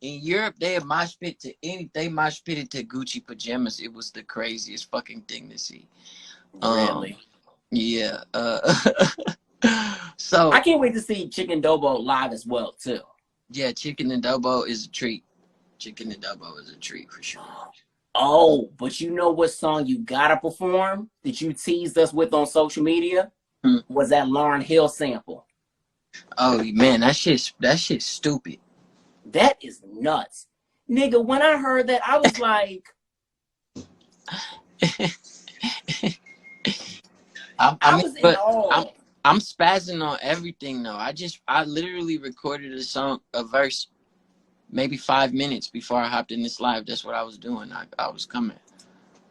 In Europe, they mosh pitted to Gucci pajamas. It was the craziest fucking thing to see. Really? Yeah. So I can't wait to see Chicken Dobo live as well too. Yeah, Chicken and Dobo is a treat. Chicken and Dobo is a treat for sure. Oh, but you know what song you gotta perform that you teased us with on social media? Was that Lauryn Hill sample? Oh man, that shit's stupid. That is nuts. Nigga, when I heard that, I was like I'm spazzing on everything though. I literally recorded a verse maybe 5 minutes before I hopped in this live. That's what I was doing. I was coming.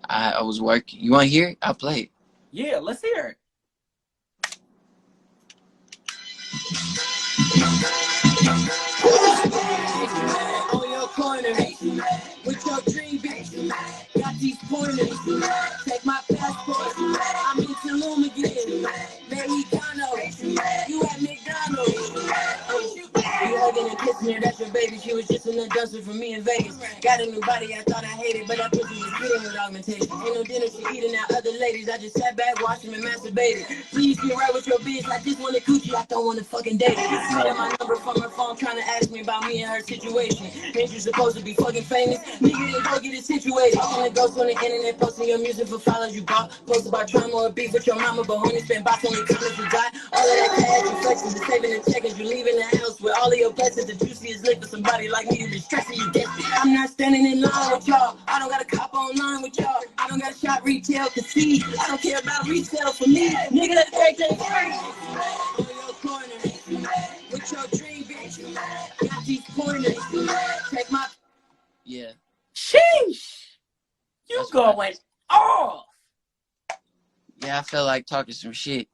I was working. You want to hear it? I'll play it. Yeah, let's hear it. On your corner, with your dream bitch, got these pointers. Take my passport. I'm in Tulum again. Mexicano, you at McDonald's. You hugging and kissing her, that's your baby. She was just in the duster for me in Vegas. Got a new body, I thought I hated, but that pussy was fitting with augmentation. Ain't no dinner, she eating out other ladies. I just sat back, watching and masturbated. Please get right with your bitch. I just want a coochie, I don't want to fucking date it. Got my number from her phone, trying to ask me about me and her situation. Ain't you supposed to be fucking famous? Nigga, then go get it situated. And the ghost on the internet, posting your music for followers you bought. Post about trauma or beef with your mama, but honey spent box on your comments you got. All of that cash, you flexing, you saving and checking, you leaving the house with all of your blessings. The juiciest lick for somebody like me to be stressing you dead. I'm not standing in line with y'all. I don't got a cop online with y'all. I don't got a shop retail to see. I don't care about retail for me. Nigga, that's everything free. On your corner, with your dream bitch. Got these pointers. Take my. Yeah. Sheesh. You going off. Yeah, I feel like talking some shit.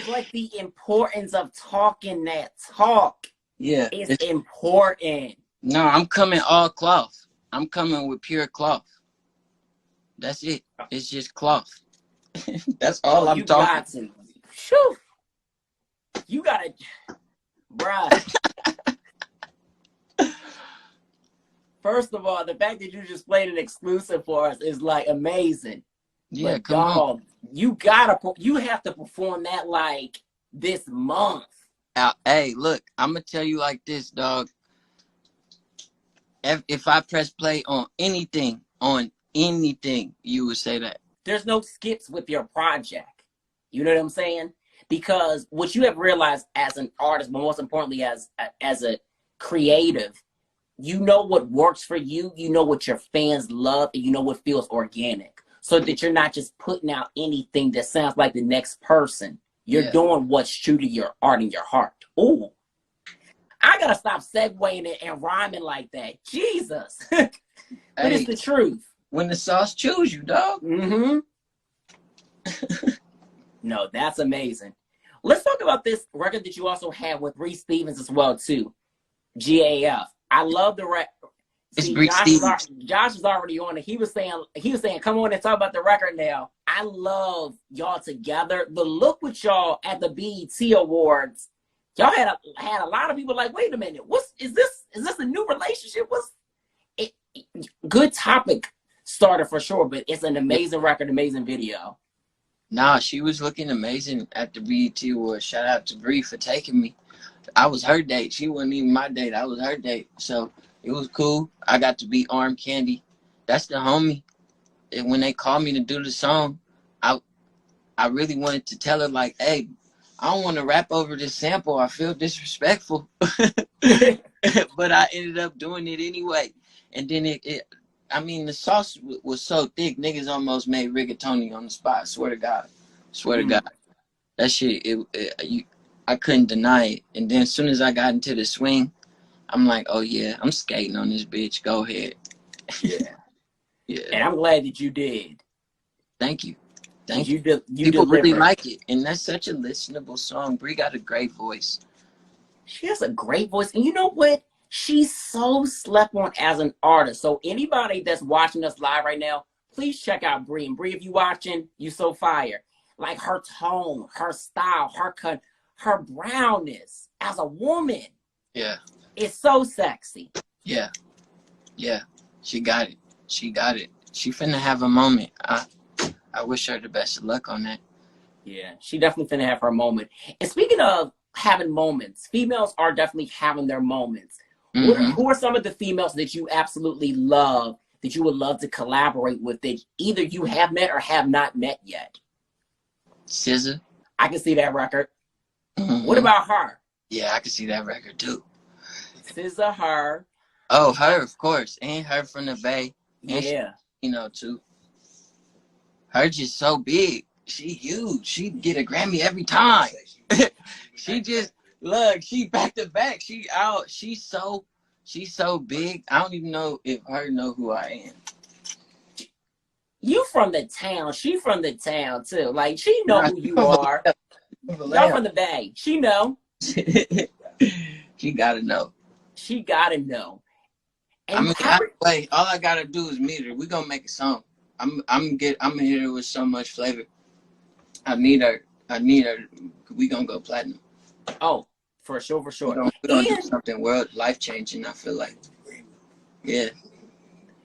Like the importance of talking that talk. Yeah. It's important. No, I'm coming all cloth. I'm coming with pure cloth. That's it. It's just cloth. That's all I'm talking. You gotta, bruh. First of all, the fact that you just played an exclusive for us is like amazing. Yeah, but come on. You have to perform that like this month. Hey, look, I'm gonna tell you like this, dog. If I press play on anything, you would say that. There's no skips with your project. You know what I'm saying? Because what you have realized as an artist, but most importantly as a creative, you know what works for you, you know what your fans love, and you know what feels organic. So that you're not just putting out anything that sounds like the next person. You're doing what's true to your art and your heart. Ooh. I gotta stop segueing it and rhyming like that. Jesus. But it's the truth. When the sauce chews you, dog. Mm-hmm. No, that's amazing. Let's talk about this record that you also have with Bree Stevens as well, too. GAF. I love the record. Josh is already on it. He was saying, come on and talk about the record now. I love y'all together. The look with y'all at the BET Awards, y'all had a lot of people like, wait a minute, is this a new relationship? Good topic starter for sure, but it's an amazing record, amazing video. Nah, she was looking amazing at the BET Awards. Shout out to Bree for taking me. I was her date. She wasn't even my date. I was her date. So it was cool. I got to be Arm Candy. That's the homie. And when they called me to do the song, I really wanted to tell her, like, hey, I don't want to rap over this sample. I feel disrespectful. But I ended up doing it anyway. And then I mean, the sauce was so thick, niggas almost made rigatoni on the spot. Swear to God. Swear to God. That shit, I couldn't deny it. And then as soon as I got into the swing, I'm like, oh yeah, I'm skating on this bitch. Go ahead. Yeah. Yeah. And I'm glad that you did. Thank you. Thank you. You People delivered. really like it. And that's such a listenable song. Brie got a great voice. She has a great voice. And you know what? She's so slept on as an artist. So anybody that's watching us live right now, please check out Brie. And Brie, if you watching, you so fire. Like her tone, her style, her cut, her brownness as a woman. Yeah. It's so sexy. Yeah. Yeah. She got it. She got it. She finna have a moment. I wish her the best of luck on that. Yeah, she definitely finna have her moment. And speaking of having moments, females are definitely having their moments. Mm-hmm. Who are some of the females that you absolutely love, that you would love to collaborate with, that either you have met or have not met yet? SZA. I can see that record. Mm-hmm. What about her? Yeah, I can see that record too. SZA, her. Oh, her, of course. And her from the Bay. And Yeah. she, too. Her just so big. She huge. She get a Grammy every time. She just, look, she back to back. She's so big. I don't even know if her know who I am. You from the town. She from the town too. Like, she know who you are. Y'all from the Bay. She know. She gotta know. She gotta know. And wait, all I gotta do is meet her. We gonna make a song. I'm gonna hit her with so much flavor. I need her. We gonna go platinum. Oh, for sure. We're gonna do something life changing. I feel like, yeah,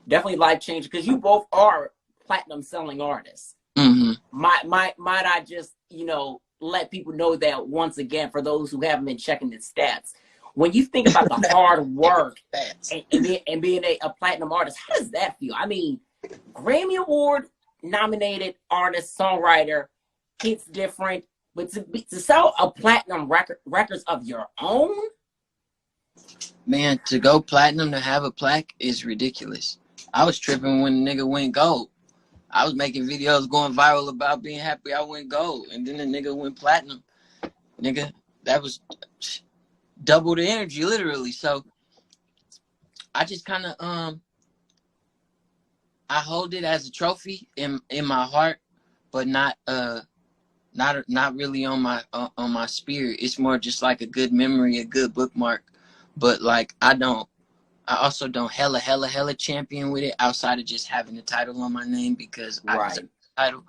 definitely life changing, because you both are platinum selling artists. Mm-hmm. Might I just let people know that once again, for those who haven't been checking the stats, when you think about the hard work and being a platinum artist, how does that feel? I mean, Grammy Award nominated artist, songwriter, hits different, but to sell a platinum records of your own? Man, to go platinum, to have a plaque is ridiculous. I was tripping when the nigga went gold. I was making videos going viral about being happy I went gold, and then the nigga went platinum. Nigga, that was double the energy, literally. So I just kind of I hold it as a trophy in my heart, but not really on my spirit. It's more just like a good memory, a good bookmark. But like I also don't hella champion with it outside of just having the title on my name, because I deserve the title,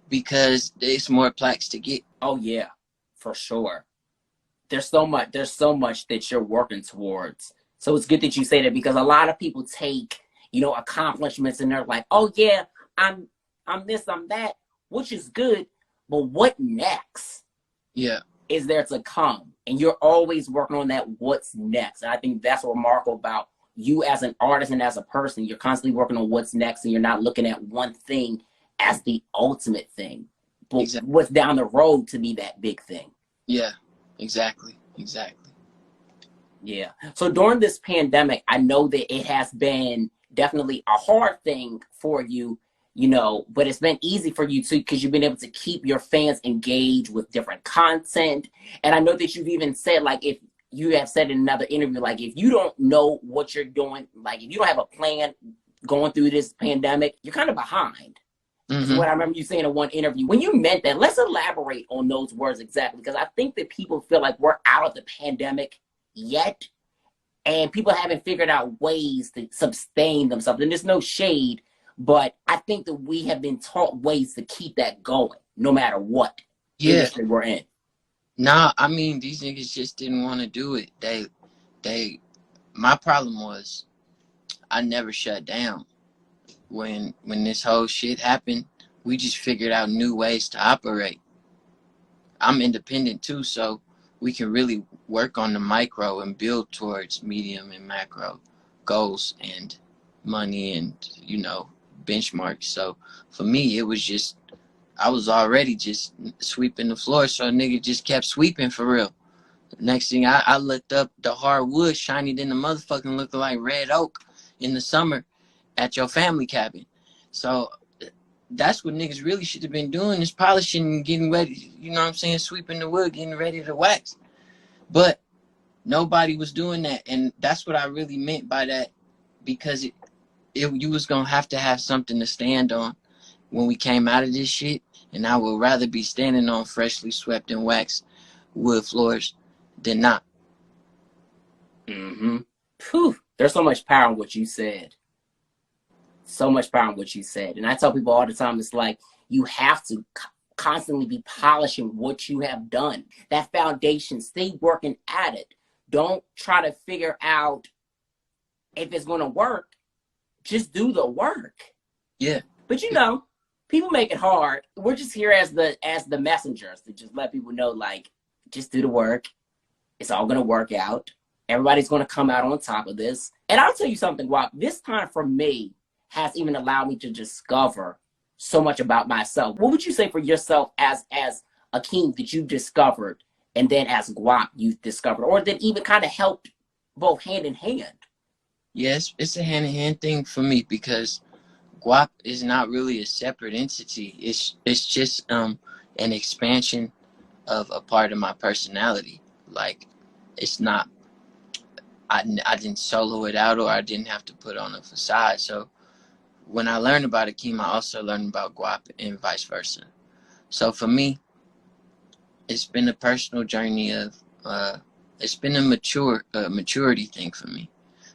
because there's more plaques to get. Oh yeah, for sure. There's so much that you're working towards. So it's good that you say that, because a lot of people take, accomplishments and they're like, oh yeah, I'm this, I'm that, which is good, but what next? Yeah. Is there to come? And you're always working on that what's next. And I think that's what remarkable about you as an artist and as a person. You're constantly working on what's next, and you're not looking at one thing as the ultimate thing, but what's down the road to be that big thing. Yeah, exactly. Yeah. So during this pandemic, I know that it has been definitely a hard thing for you, but it's been easy for you too, because you've been able to keep your fans engaged with different content. And I know that you've even said, like, if you have said in another interview, like, if you don't know what you're doing, like, if you don't have a plan going through this pandemic, you're kind of behind. Mm-hmm. So what I remember you saying in one interview, when you meant that, let's elaborate on those words exactly, because I think that people feel like we're out of the pandemic yet, and people haven't figured out ways to sustain themselves. And there's no shade, but I think that we have been taught ways to keep that going, no matter what industry we're in. Nah, I mean, these niggas just didn't want to do it. My problem was I never shut down. When this whole shit happened, we just figured out new ways to operate. I'm independent too, so we can really work on the micro and build towards medium and macro goals and money and, benchmarks. So for me, it was just I was already just sweeping the floor, so a nigga just kept sweeping for real. Next thing I looked up, the hardwood shiny than the motherfucking looking like red oak in the summer at your family cabin. So that's what niggas really should have been doing, is polishing and getting ready, you know what I'm saying, sweeping the wood, getting ready to wax. But nobody was doing that, and that's what I really meant by that, because you was gonna have to have something to stand on when we came out of this shit, and I would rather be standing on freshly swept and waxed wood floors than not. Mm-hmm. Whew. There's so much power in what you said. So much power in what you said. And I tell people all the time, it's like you have to constantly be polishing what you have done. That foundation, stay working at it. Don't try to figure out if it's going to work. Just do the work. Yeah. But you know, people make it hard. We're just here as the messengers to just let people know, like, just do the work. It's all going to work out. Everybody's going to come out on top of this. And I'll tell you something, Guap. This time for me has even allowed me to discover so much about myself. What would you say for yourself as Akeem that you discovered, and then as Guap you discovered, or that even kind of helped both hand in hand? Yes, it's a hand-in-hand thing for me, because Guap is not really a separate entity. It's just an expansion of a part of my personality. Like, it's not, I didn't solo it out, or I didn't have to put on a facade. So when I learned about Akeem, I also learned about Guap, and vice versa. So for me, it's been a personal journey of, it's been a maturity thing for me,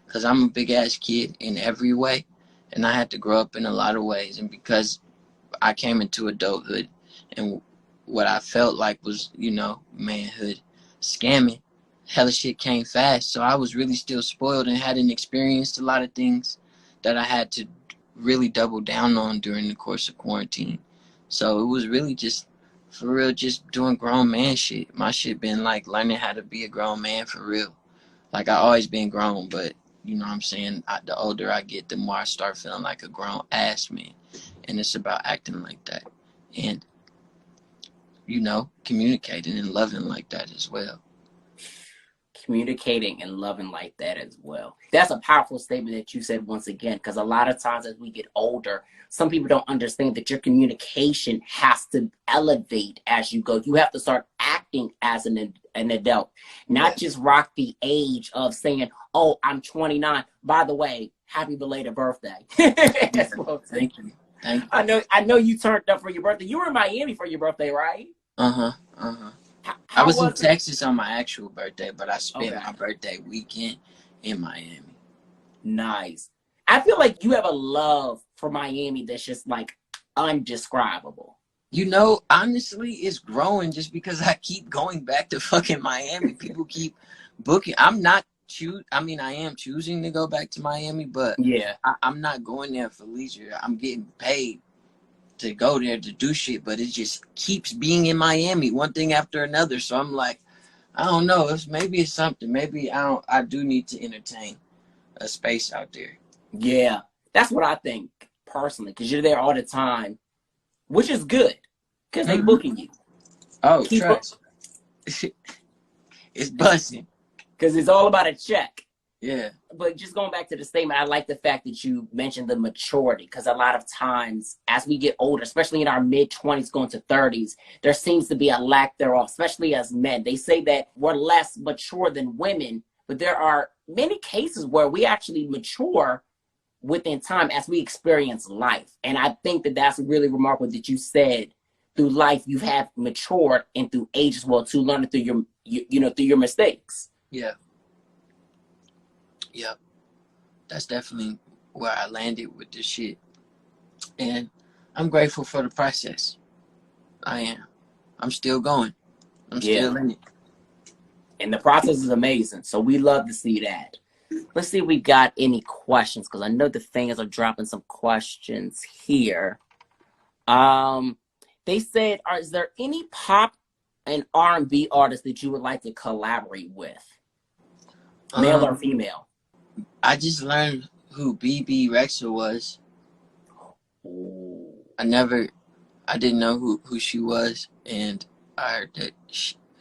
because I'm a big ass kid in every way, and I had to grow up in a lot of ways. And because I came into adulthood, and what I felt like was, you know, manhood, scamming, hella shit came fast. So I was really still spoiled and hadn't experienced a lot of things that I had to really double down on during the course of quarantine. So it was really just, for real, just doing grown man shit. My shit been like learning how to be a grown man for real. Like, I always been grown, but you know what I'm saying, the older I get, the more I start feeling like a grown ass man. And it's about acting like that, and, you know, communicating and loving like that as well. Communicating and loving like that as well. That's a powerful statement that you said once again, because a lot of times as we get older, some people don't understand that your communication has to elevate as you go. You have to start acting as an adult, not just rock the age of saying, oh, I'm 29. By the way, happy belated birthday. That's what Thank you. Thank you. I know you turned up for your birthday. You were in Miami for your birthday, right? I was in Texas on my actual birthday, but I spent my birthday weekend in Miami. Nice. I feel like you have a love for Miami that's just like undescribable. You know, honestly, it's growing just because I keep going back to fucking Miami. People keep booking. I am choosing to go back to Miami, but yeah, I'm not going there for leisure. I'm getting paid to go there to do shit, but it just keeps being in Miami, one thing after another. So I'm like, I don't know. Maybe it's something. Maybe I do need to entertain a space out there. Yeah, that's what I think personally, because you're there all the time, which is good, because they booking you. Oh, trust. It's busting. Because it's all about a check. Yeah. But just going back to the statement, I like the fact that you mentioned the maturity, because a lot of times as we get older, especially in our mid-20s going to 30s, there seems to be a lack thereof, especially as men. They say that we're less mature than women, but there are many cases where we actually mature within time as we experience life. And I think that that's really remarkable that you said through life you have matured, and through age as well, to learn through through your mistakes. Yeah. Yep. That's definitely where I landed with this shit. And I'm grateful for the process. I am. I'm still going. I'm still in it. And the process is amazing. So we love to see that. Let's see if we got any questions, because I know the fans are dropping some questions here. They said, is there any pop and R&B artists that you would like to collaborate with? Male or female? I just learned who BB Rexha was. Ooh. I never I didn't know who she was, and I heard that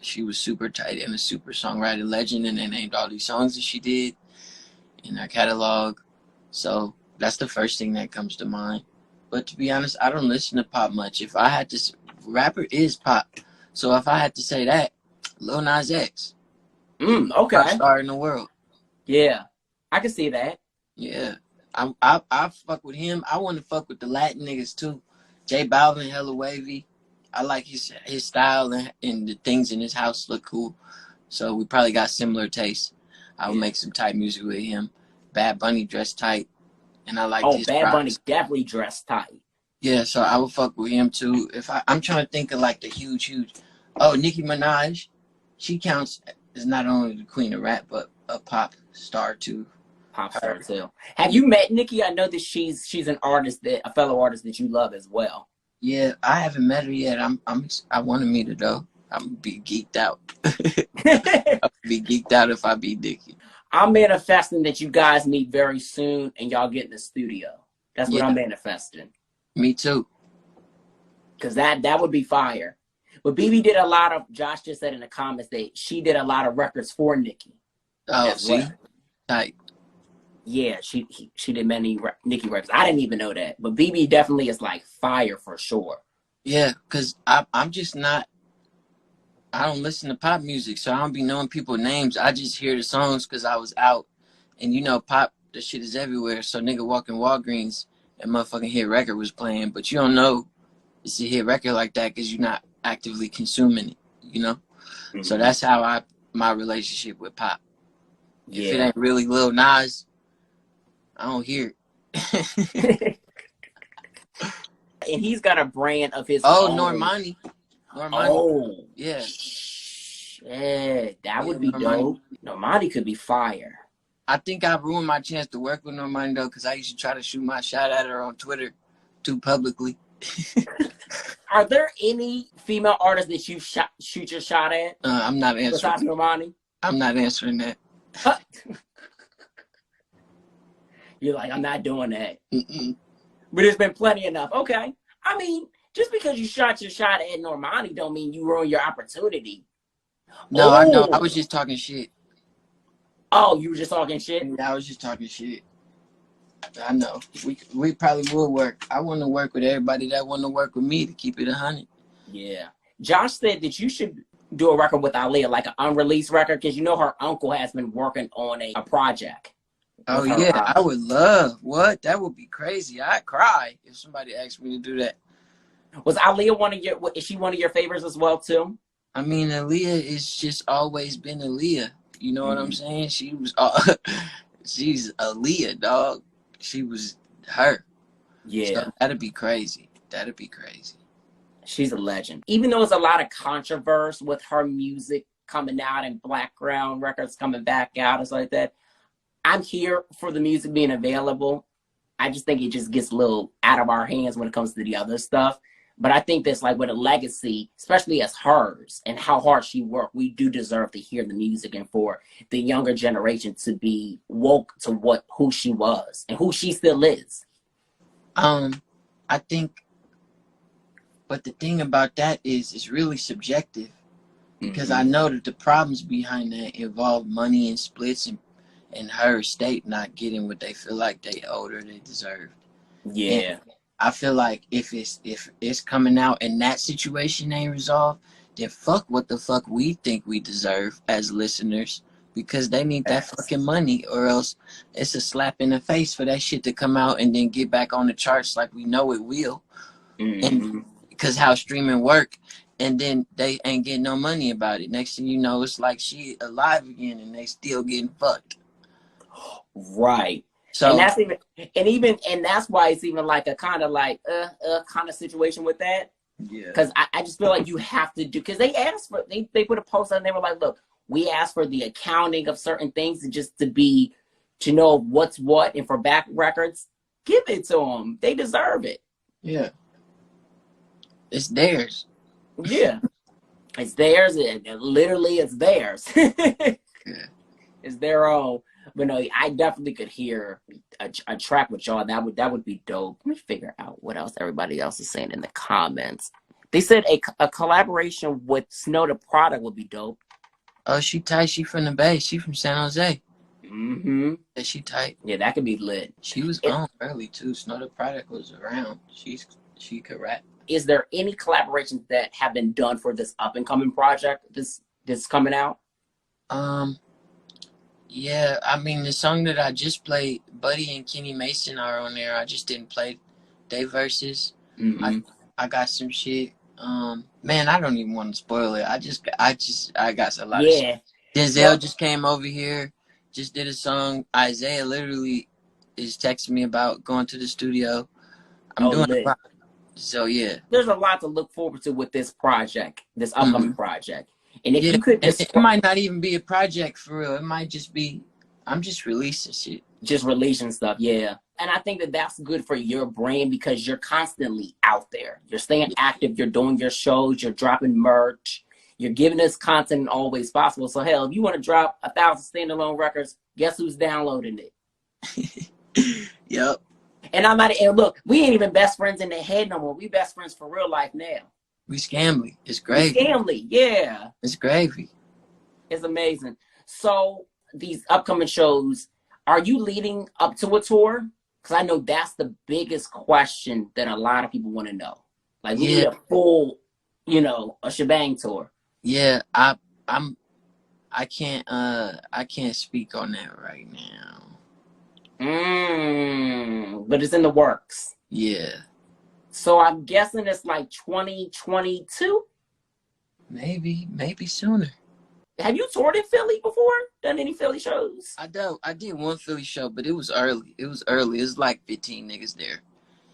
she was super tight and a super songwriter legend, and they named all these songs that she did in her catalog. So that's the first thing that comes to mind. But to be honest, I don't listen to pop much. If I had to, rapper is pop. So if I had to say that, Lil Nas X, Okay. pop star in the world. Yeah, I can see that. Yeah, I fuck with him. I want to fuck with the Latin niggas too. J Balvin, hella wavy. I like his style and the things in his house look cool. So we probably got similar tastes. I would make some tight music with him. Bad Bunny dressed tight, and I like his Bad Bunny props. definitely dressed tight. Yeah, so I would fuck with him too. If I'm trying to think of like the huge. Oh, Nicki Minaj, she counts as not only the queen of rap but a pop star too. Pop star too. Have you met Nicki? I know that she's an artist, a fellow artist that you love as well. Yeah, I haven't met her yet. I want to meet her though. I'm gonna be geeked out. I'll be geeked out if I beat Nicki. I'm manifesting that you guys meet very soon and y'all get in the studio. That's what I'm manifesting. Me too. Cause that would be fire. But BB did a lot of. Josh just said in the comments that she did a lot of records for Nicki. Oh, see, tight. Yeah, she did many Nicki records. I didn't even know that, but BB definitely is like fire for sure. Yeah, cause I'm just not. I don't listen to pop music, so I don't be knowing people's names. I just hear the songs cause I was out, and you know, pop the shit is everywhere. So nigga walking Walgreens and motherfucking hit record was playing, but you don't know it's a hit record like that cause you're not actively consuming it. You know, so that's how my relationship with pop. Yeah. If it ain't really Lil Nas, I don't hear it. And he's got a brand of his own. Normani. Oh, yeah. Shit, that would be dope. Normani could be fire. I think I ruined my chance to work with Normani though, because I used to try to shoot my shot at her on Twitter too publicly. Are there any female artists that you shoot your shot at? I'm not answering. Besides Normani? I'm not answering that. You're like, I'm not doing that. Mm-mm. But there's been plenty enough. Okay. I mean, just because you shot your shot at Normani don't mean you ruined your opportunity. No, I know. I was just talking shit. Oh, you were just talking shit? Yeah, I was just talking shit. I know. We probably will work. I want to work with everybody that want to work with me to keep it 100. Yeah. Josh said that you should do a record with Aaliyah, like an unreleased record, because you know her uncle has been working on a project. Oh, yeah. I would love. What? That would be crazy. I'd cry if somebody asked me to do that. Was Aaliyah is she one of your favorites as well, too? I mean, Aaliyah is just always been Aaliyah. You know what I'm saying? She was, she's Aaliyah, dog. She was her. Yeah. So that'd be crazy. That'd be crazy. She's a legend. Even though there's a lot of controversy with her music coming out and background records coming back out and stuff like that, I'm here for the music being available. I just think it just gets a little out of our hands when it comes to the other stuff. But I think that's like with a legacy, especially as hers and how hard she worked, we do deserve to hear the music and for the younger generation to be woke to who she was and who she still is. I think, but the thing about that is it's really subjective because I know that the problems behind that involve money and splits and her estate not getting what they feel like they owed or they deserved. Yeah. And I feel like if it's coming out and that situation ain't resolved, then fuck what the fuck we think we deserve as listeners because they need that fucking money or else it's a slap in the face for that shit to come out and then get back on the charts like we know it will. And because how streaming work and then they ain't getting no money about it. Next thing you know, it's like she alive again and they still getting fucked. Right. So and that's why it's even like a kind of like kind of situation with that. Yeah. Because I just feel like you have to do because they asked for they put a post out and they were like, look, we asked for the accounting of certain things and just to know what's what and for back records, give it to them. They deserve it. Yeah. It's theirs. Yeah. It's theirs. Literally, it's theirs. Yeah. It's their own. But no, I definitely could hear a track with y'all. That would be dope. Let me figure out what else everybody else is saying in the comments. They said a collaboration with Snow the Product would be dope. Oh, she tight. She from the Bay. She from San Jose. Mm-hmm. Yeah, she tight. Yeah, that could be lit. She was on early too. Snow the Product was around. She could rap. Is there any collaborations that have been done for this up and coming project? This coming out? Yeah, I mean the song that I just played, Buddy and Kenny Mason are on there. I just didn't play their verses. Mm-hmm. I got some shit. Man, I don't even want to spoil it. I got a lot of shit. Denzel just came over here, just did a song. Isaiah literally is texting me about going to the studio. I'm doing a lot. So yeah. There's a lot to look forward to with this project, this upcoming project. And if you could it might not even be a project for real. It might just be I'm just releasing shit. Just releasing stuff, yeah. And I think that that's good for your brand because you're constantly out there. You're staying active. You're doing your shows. You're dropping merch. You're giving us content always possible. So, hell, if you want to drop 1,000 standalone records, guess who's downloading it? Yep. And and look, we ain't even best friends in the head no more. We best friends for real life now. We scamly. It's gravy. Scamly, yeah. It's gravy. It's amazing. So, these upcoming shows, are you leading up to a tour? Because I know that's the biggest question that a lot of people want to know. Like, we need a full, a shebang tour. Yeah, I can't speak on that right now. But it's in the works. Yeah. So I'm guessing it's like 2022? Maybe sooner. Have you toured in Philly before? Done any Philly shows? I did one Philly show, but it was early. It was like 15 niggas there.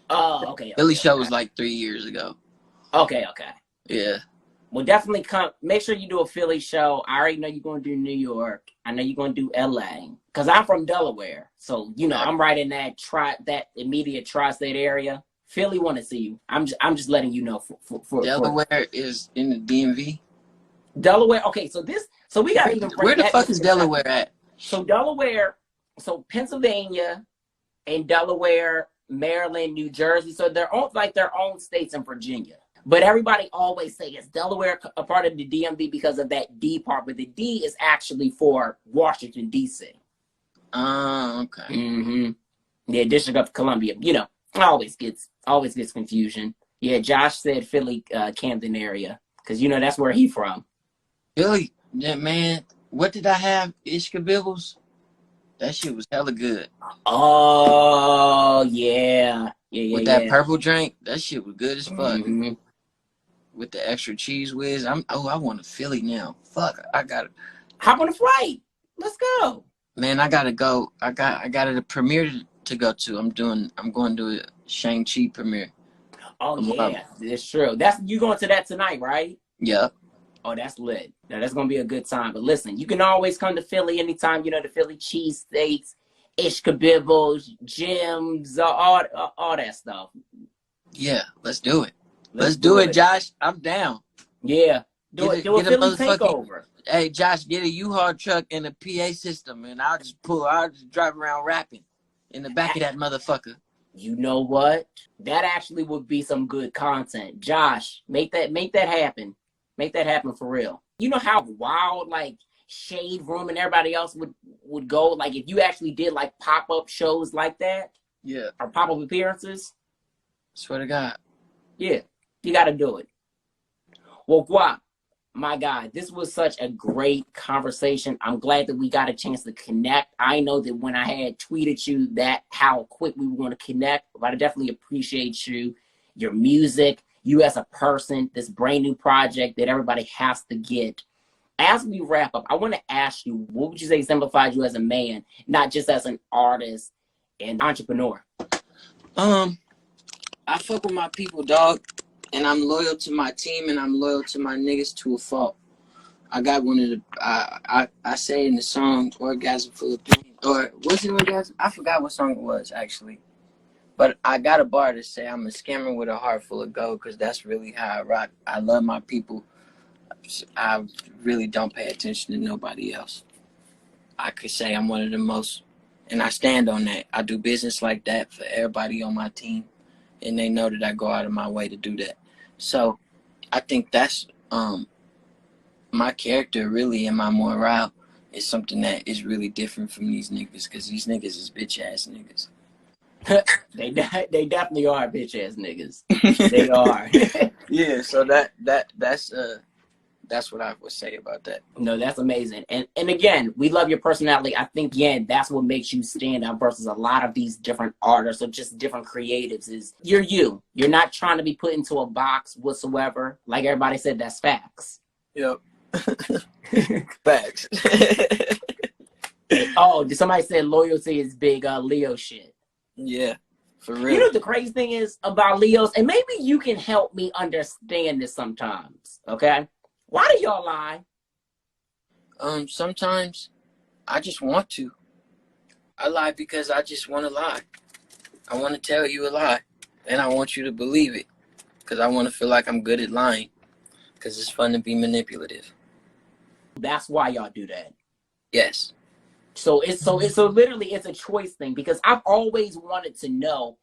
Oh, okay. Philly show was like 3 years ago. Okay. Yeah. Well, definitely make sure you do a Philly show. I already know you're going to do New York. I know you're going to do LA. Because I'm from Delaware. So, I'm right in that immediate tri-state area. Philly want to see you. I'm just letting you know. For Delaware is in the DMV? Delaware. Okay, so we got to even break where the fuck is Delaware at? So Pennsylvania and Delaware, Maryland, New Jersey. So they're all like their own states in Virginia. But everybody always say it's Delaware a part of the DMV because of that D part. But the D is actually for Washington, D.C. Oh, okay. Mm-hmm. Yeah, District of Columbia. Always gets confusion. Yeah, Josh said Philly, Camden area. Because, that's where he from. Philly, yeah, man. What did I have? Ishka Bibbles? That shit was hella good. Oh, yeah. With that purple drink, that shit was good as fuck. Mm-hmm. With the extra cheese whiz. I want a Philly now. Fuck, I gotta hop on a flight. Let's go. Man, I gotta go. I got a premiere to go to. I'm going to a Shang-Chi premiere. Oh yeah, it's true. You going to that tonight, right? Yep. Oh, that's lit. Now that's gonna be a good time. But listen, you can always come to Philly anytime. The Philly cheesesteaks, Ishka Bibbles, gyms, all that stuff. Yeah, let's do it. Let's do it, Josh. I'm down. Yeah. Do a Philly takeover. Hey, Josh, get a U-Haul truck and a PA system, and I'll just drive around rapping in the back of that motherfucker. You know what? That actually would be some good content. Josh, make that happen. Make that happen for real. You know how wild, like, Shade Room and everybody else would go? Like, if you actually did, like, pop-up shows like that? Yeah. Or pop-up appearances? Swear to God. Yeah. You got to do it. Well, Guap, my God, this was such a great conversation. I'm glad that we got a chance to connect. I know that when I had tweeted you that how quick we were going to connect, but I definitely appreciate you, your music, you as a person, this brand new project that everybody has to get. As we wrap up, I want to ask you, what would you say exemplifies you as a man, not just as an artist and entrepreneur? I fuck with my people, dog. And I'm loyal to my team, and I'm loyal to my niggas to a fault. I got one of the, I say in the song, Orgasm Full of Pain, or was it Orgasm? I forgot what song it was, actually. But I got a bar to say I'm a scammer with a heart full of gold, because that's really how I rock. I love my people. I really don't pay attention to nobody else. I could say I'm one of the most, and I stand on that. I do business like that for everybody on my team, and they know that I go out of my way to do that. So I think that's my character really, and my morale is something that is really different from these niggas, because these niggas is bitch ass niggas. They definitely are bitch ass niggas. They are. Yeah, so that's what I would say about that. No, that's amazing. And again, we love your personality. I think, yeah, that's what makes you stand out versus a lot of these different artists or just different creatives is you're you. You're not trying to be put into a box whatsoever. Like everybody said, that's facts. Yep. Facts. Oh, did somebody say loyalty is big Leo shit? Yeah, for real. You know what the crazy thing is about Leos? And maybe you can help me understand this sometimes, okay? Why do y'all lie? Sometimes I just want to. I lie because I just want to lie. I want to tell you a lie, and I want you to believe it, because I want to feel like I'm good at lying, because it's fun to be manipulative. That's why y'all do that. Yes. So literally it's a choice thing, because I've always wanted to know,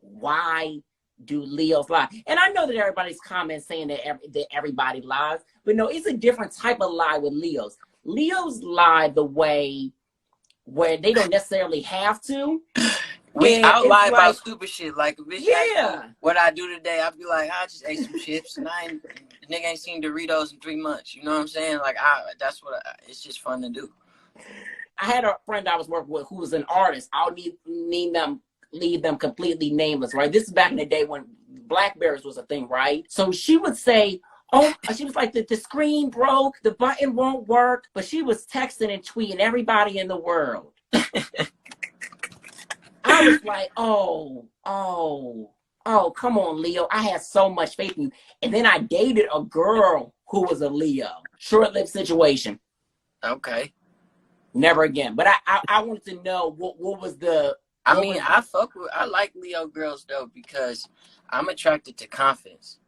why do Leos lie? And I know that everybody's comments saying that everybody lies, but no, it's a different type of lie with Leos. Leos lie the way where they don't necessarily have to. I'll lie about stupid shit. Like, a bitch yeah, what I do today, I'll be like, I just ate some chips and the nigga ain't seen Doritos in 3 months. You know what I'm saying? Like, it's just fun to do. I had a friend I was working with who was an artist. I'll leave them completely nameless, right? This is back in the day when Blackberries was a thing, right? So she would say, oh, she was like, the screen broke, the button won't work, but she was texting and tweeting everybody in the world. I was like, oh, come on, Leo. I had so much faith in you. And then I dated a girl who was a Leo. Short-lived situation. Okay. Never again. But I wanted to know what was the... I like Leo girls though, because I'm attracted to confidence.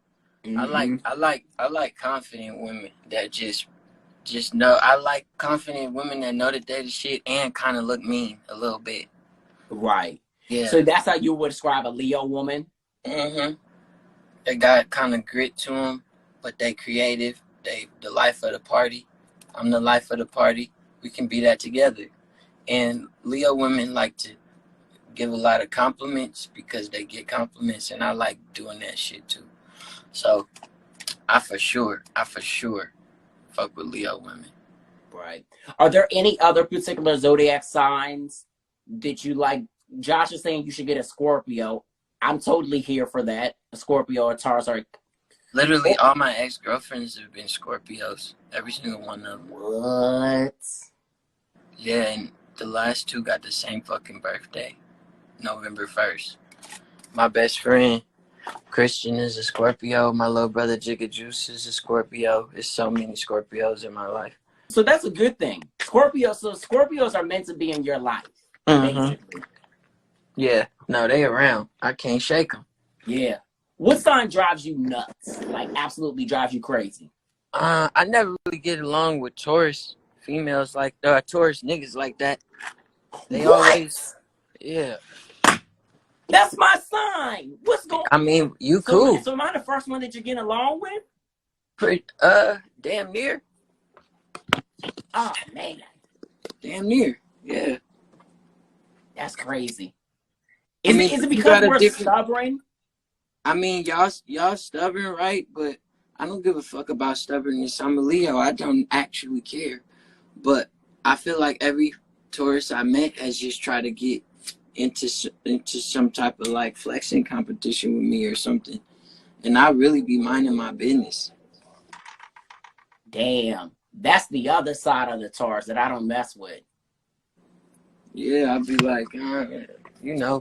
Mm-hmm. I like confident women that just know. I like confident women that know that they're the shit and kind of look mean a little bit. Right. Yeah. So that's how you would describe a Leo woman? Mm-hmm. They got kind of grit to them, but they creative. They the life of the party. I'm the life of the party. We can be that together. And Leo women like to give a lot of compliments because they get compliments, and I like doing that shit too. So I for sure fuck with Leo women. Right. Are there any other particular zodiac signs that you like? Josh is saying you should get a Scorpio. I'm totally here for that. A Scorpio or Taurus or... Literally all my ex-girlfriends have been Scorpios. Every single one of them. What? Yeah, and the last two got the same fucking birthday. November 1st. My best friend Christian is a Scorpio. My little brother Jigga Juice is a Scorpio. There's so many Scorpios in my life. So that's a good thing. Scorpios are meant to be in your life, basically. Yeah. No, they around. I can't shake them. Yeah. What sign drives you nuts? Like, absolutely drives you crazy? I never really get along with Taurus females Taurus niggas like that. They always... Yeah. That's my sign. What's going on? I mean, you cool. So am I the first one that you're getting along with? Pretty, damn near. Oh, man. Damn near. Yeah. That's crazy. Is it because we're stubborn? I mean, y'all stubborn, right? But I don't give a fuck about stubbornness. I'm a Leo. I don't actually care. But I feel like every Taurus I met has just tried to get into some type of like flexing competition with me or something. And I really be minding my business. Damn. That's the other side of the Taurus that I don't mess with. Yeah, I'd be like,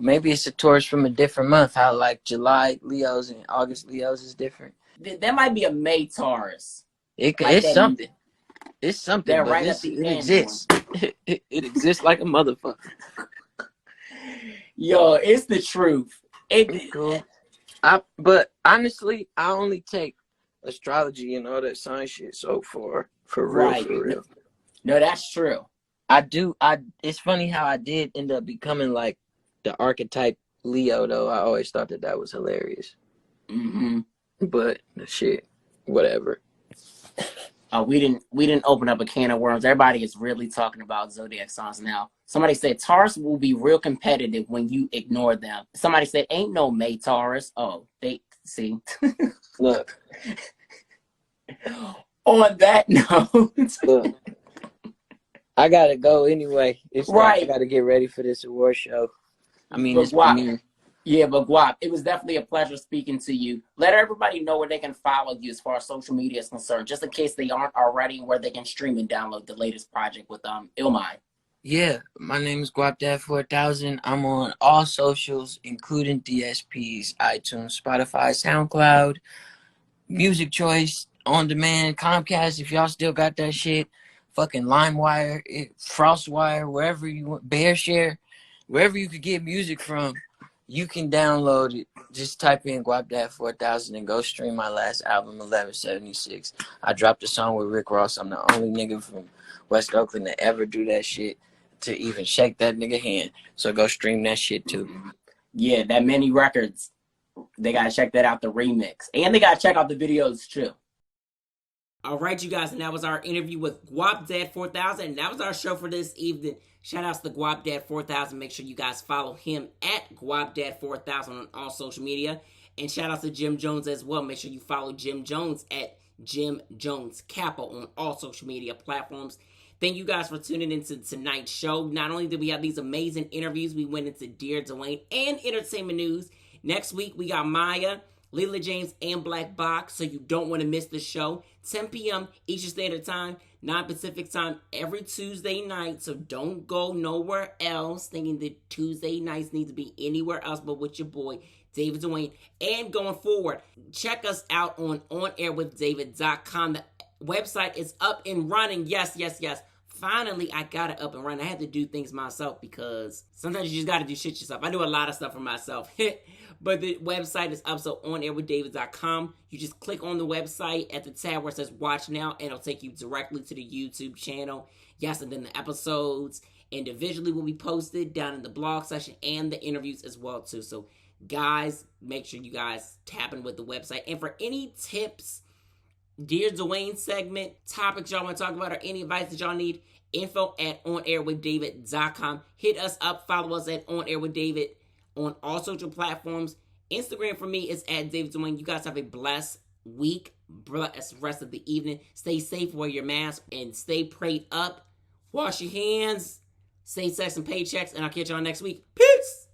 maybe it's a Taurus from a different month. How like July Leos and August Leos is different. That might be a May Taurus. It's something. It's something. They're but right at the it end. Exists. It exists like a motherfucker. Yo, it's the truth. It's cool. But honestly, I only take astrology and all that science shit so far. For real. No, that's true. I do. It's funny how I did end up becoming like the archetype Leo, though. I always thought that was hilarious. Mm-hmm. But shit, whatever. We didn't open up a can of worms. Everybody is really talking about zodiac signs now. Somebody said Taurus will be real competitive when you ignore them. Somebody said ain't no May Taurus. Oh, they see. Look. On that note, Look. I gotta go anyway. It's right. I gotta get ready for this award show. I mean, it's premiere. Yeah, but Guap, it was definitely a pleasure speaking to you. Let everybody know where they can follow you as far as social media is concerned, just in case they aren't already, where they can stream and download the latest project with Illmind. Yeah, my name is Guapdad 4000. I'm on all socials, including DSPs, iTunes, Spotify, SoundCloud, Music Choice, On Demand, Comcast, if y'all still got that shit, fucking LimeWire, FrostWire, wherever you want, BearShare, wherever you could get music from, you can download it. Just type in Guapdad 4000 and go stream my last album, 1176. I dropped a song with Rick Ross. I'm the only nigga from West Oakland to ever do that shit, to even shake that nigga hand. So go stream that shit too. Yeah, that Many Records. They gotta check that out, the remix. And they gotta check out the videos too. All right, you guys, and that was our interview with Guapdad 4000. And that was our show for this evening. Shout outs to Guapdad 4000. Make sure you guys follow him at Guapdad 4000 on all social media. And shout outs to Jim Jones as well. Make sure you follow Jim Jones at Jim Jones Kappa on all social media platforms. Thank you guys for tuning into tonight's show. Not only did we have these amazing interviews, we went into Dear Duane and entertainment news. Next week, we got Maya, Leela James, and Black Box, so you don't want to miss the show. 10 p.m. Eastern Standard Time, 9 Pacific Time, every Tuesday night, so don't go nowhere else thinking that Tuesday nights need to be anywhere else but with your boy, David Duane. And going forward, check us out on onairwithdavid.com. The website is up and running. Yes. Finally, I got it up and running. I had to do things myself because sometimes you just got to do shit yourself. I do a lot of stuff for myself. But the website is up, so onairwithdavid.com. You just click on the website at the tab where it says Watch Now, and it'll take you directly to the YouTube channel. Yes, and then the episodes individually will be posted down in the blog section and the interviews as well, too. So, guys, make sure you guys tap in with the website. And for any tips, Dear Duane segment, topics y'all want to talk about, or any advice that y'all need, info at onairwithdavid.com. Hit us up, follow us at onairwithdavid on all social platforms. Instagram for me is at David Duane. You guys have a blessed week, blessed rest of the evening. Stay safe, wear your mask, and stay prayed up. Wash your hands, stay sex and paychecks, and I'll catch y'all next week. Peace!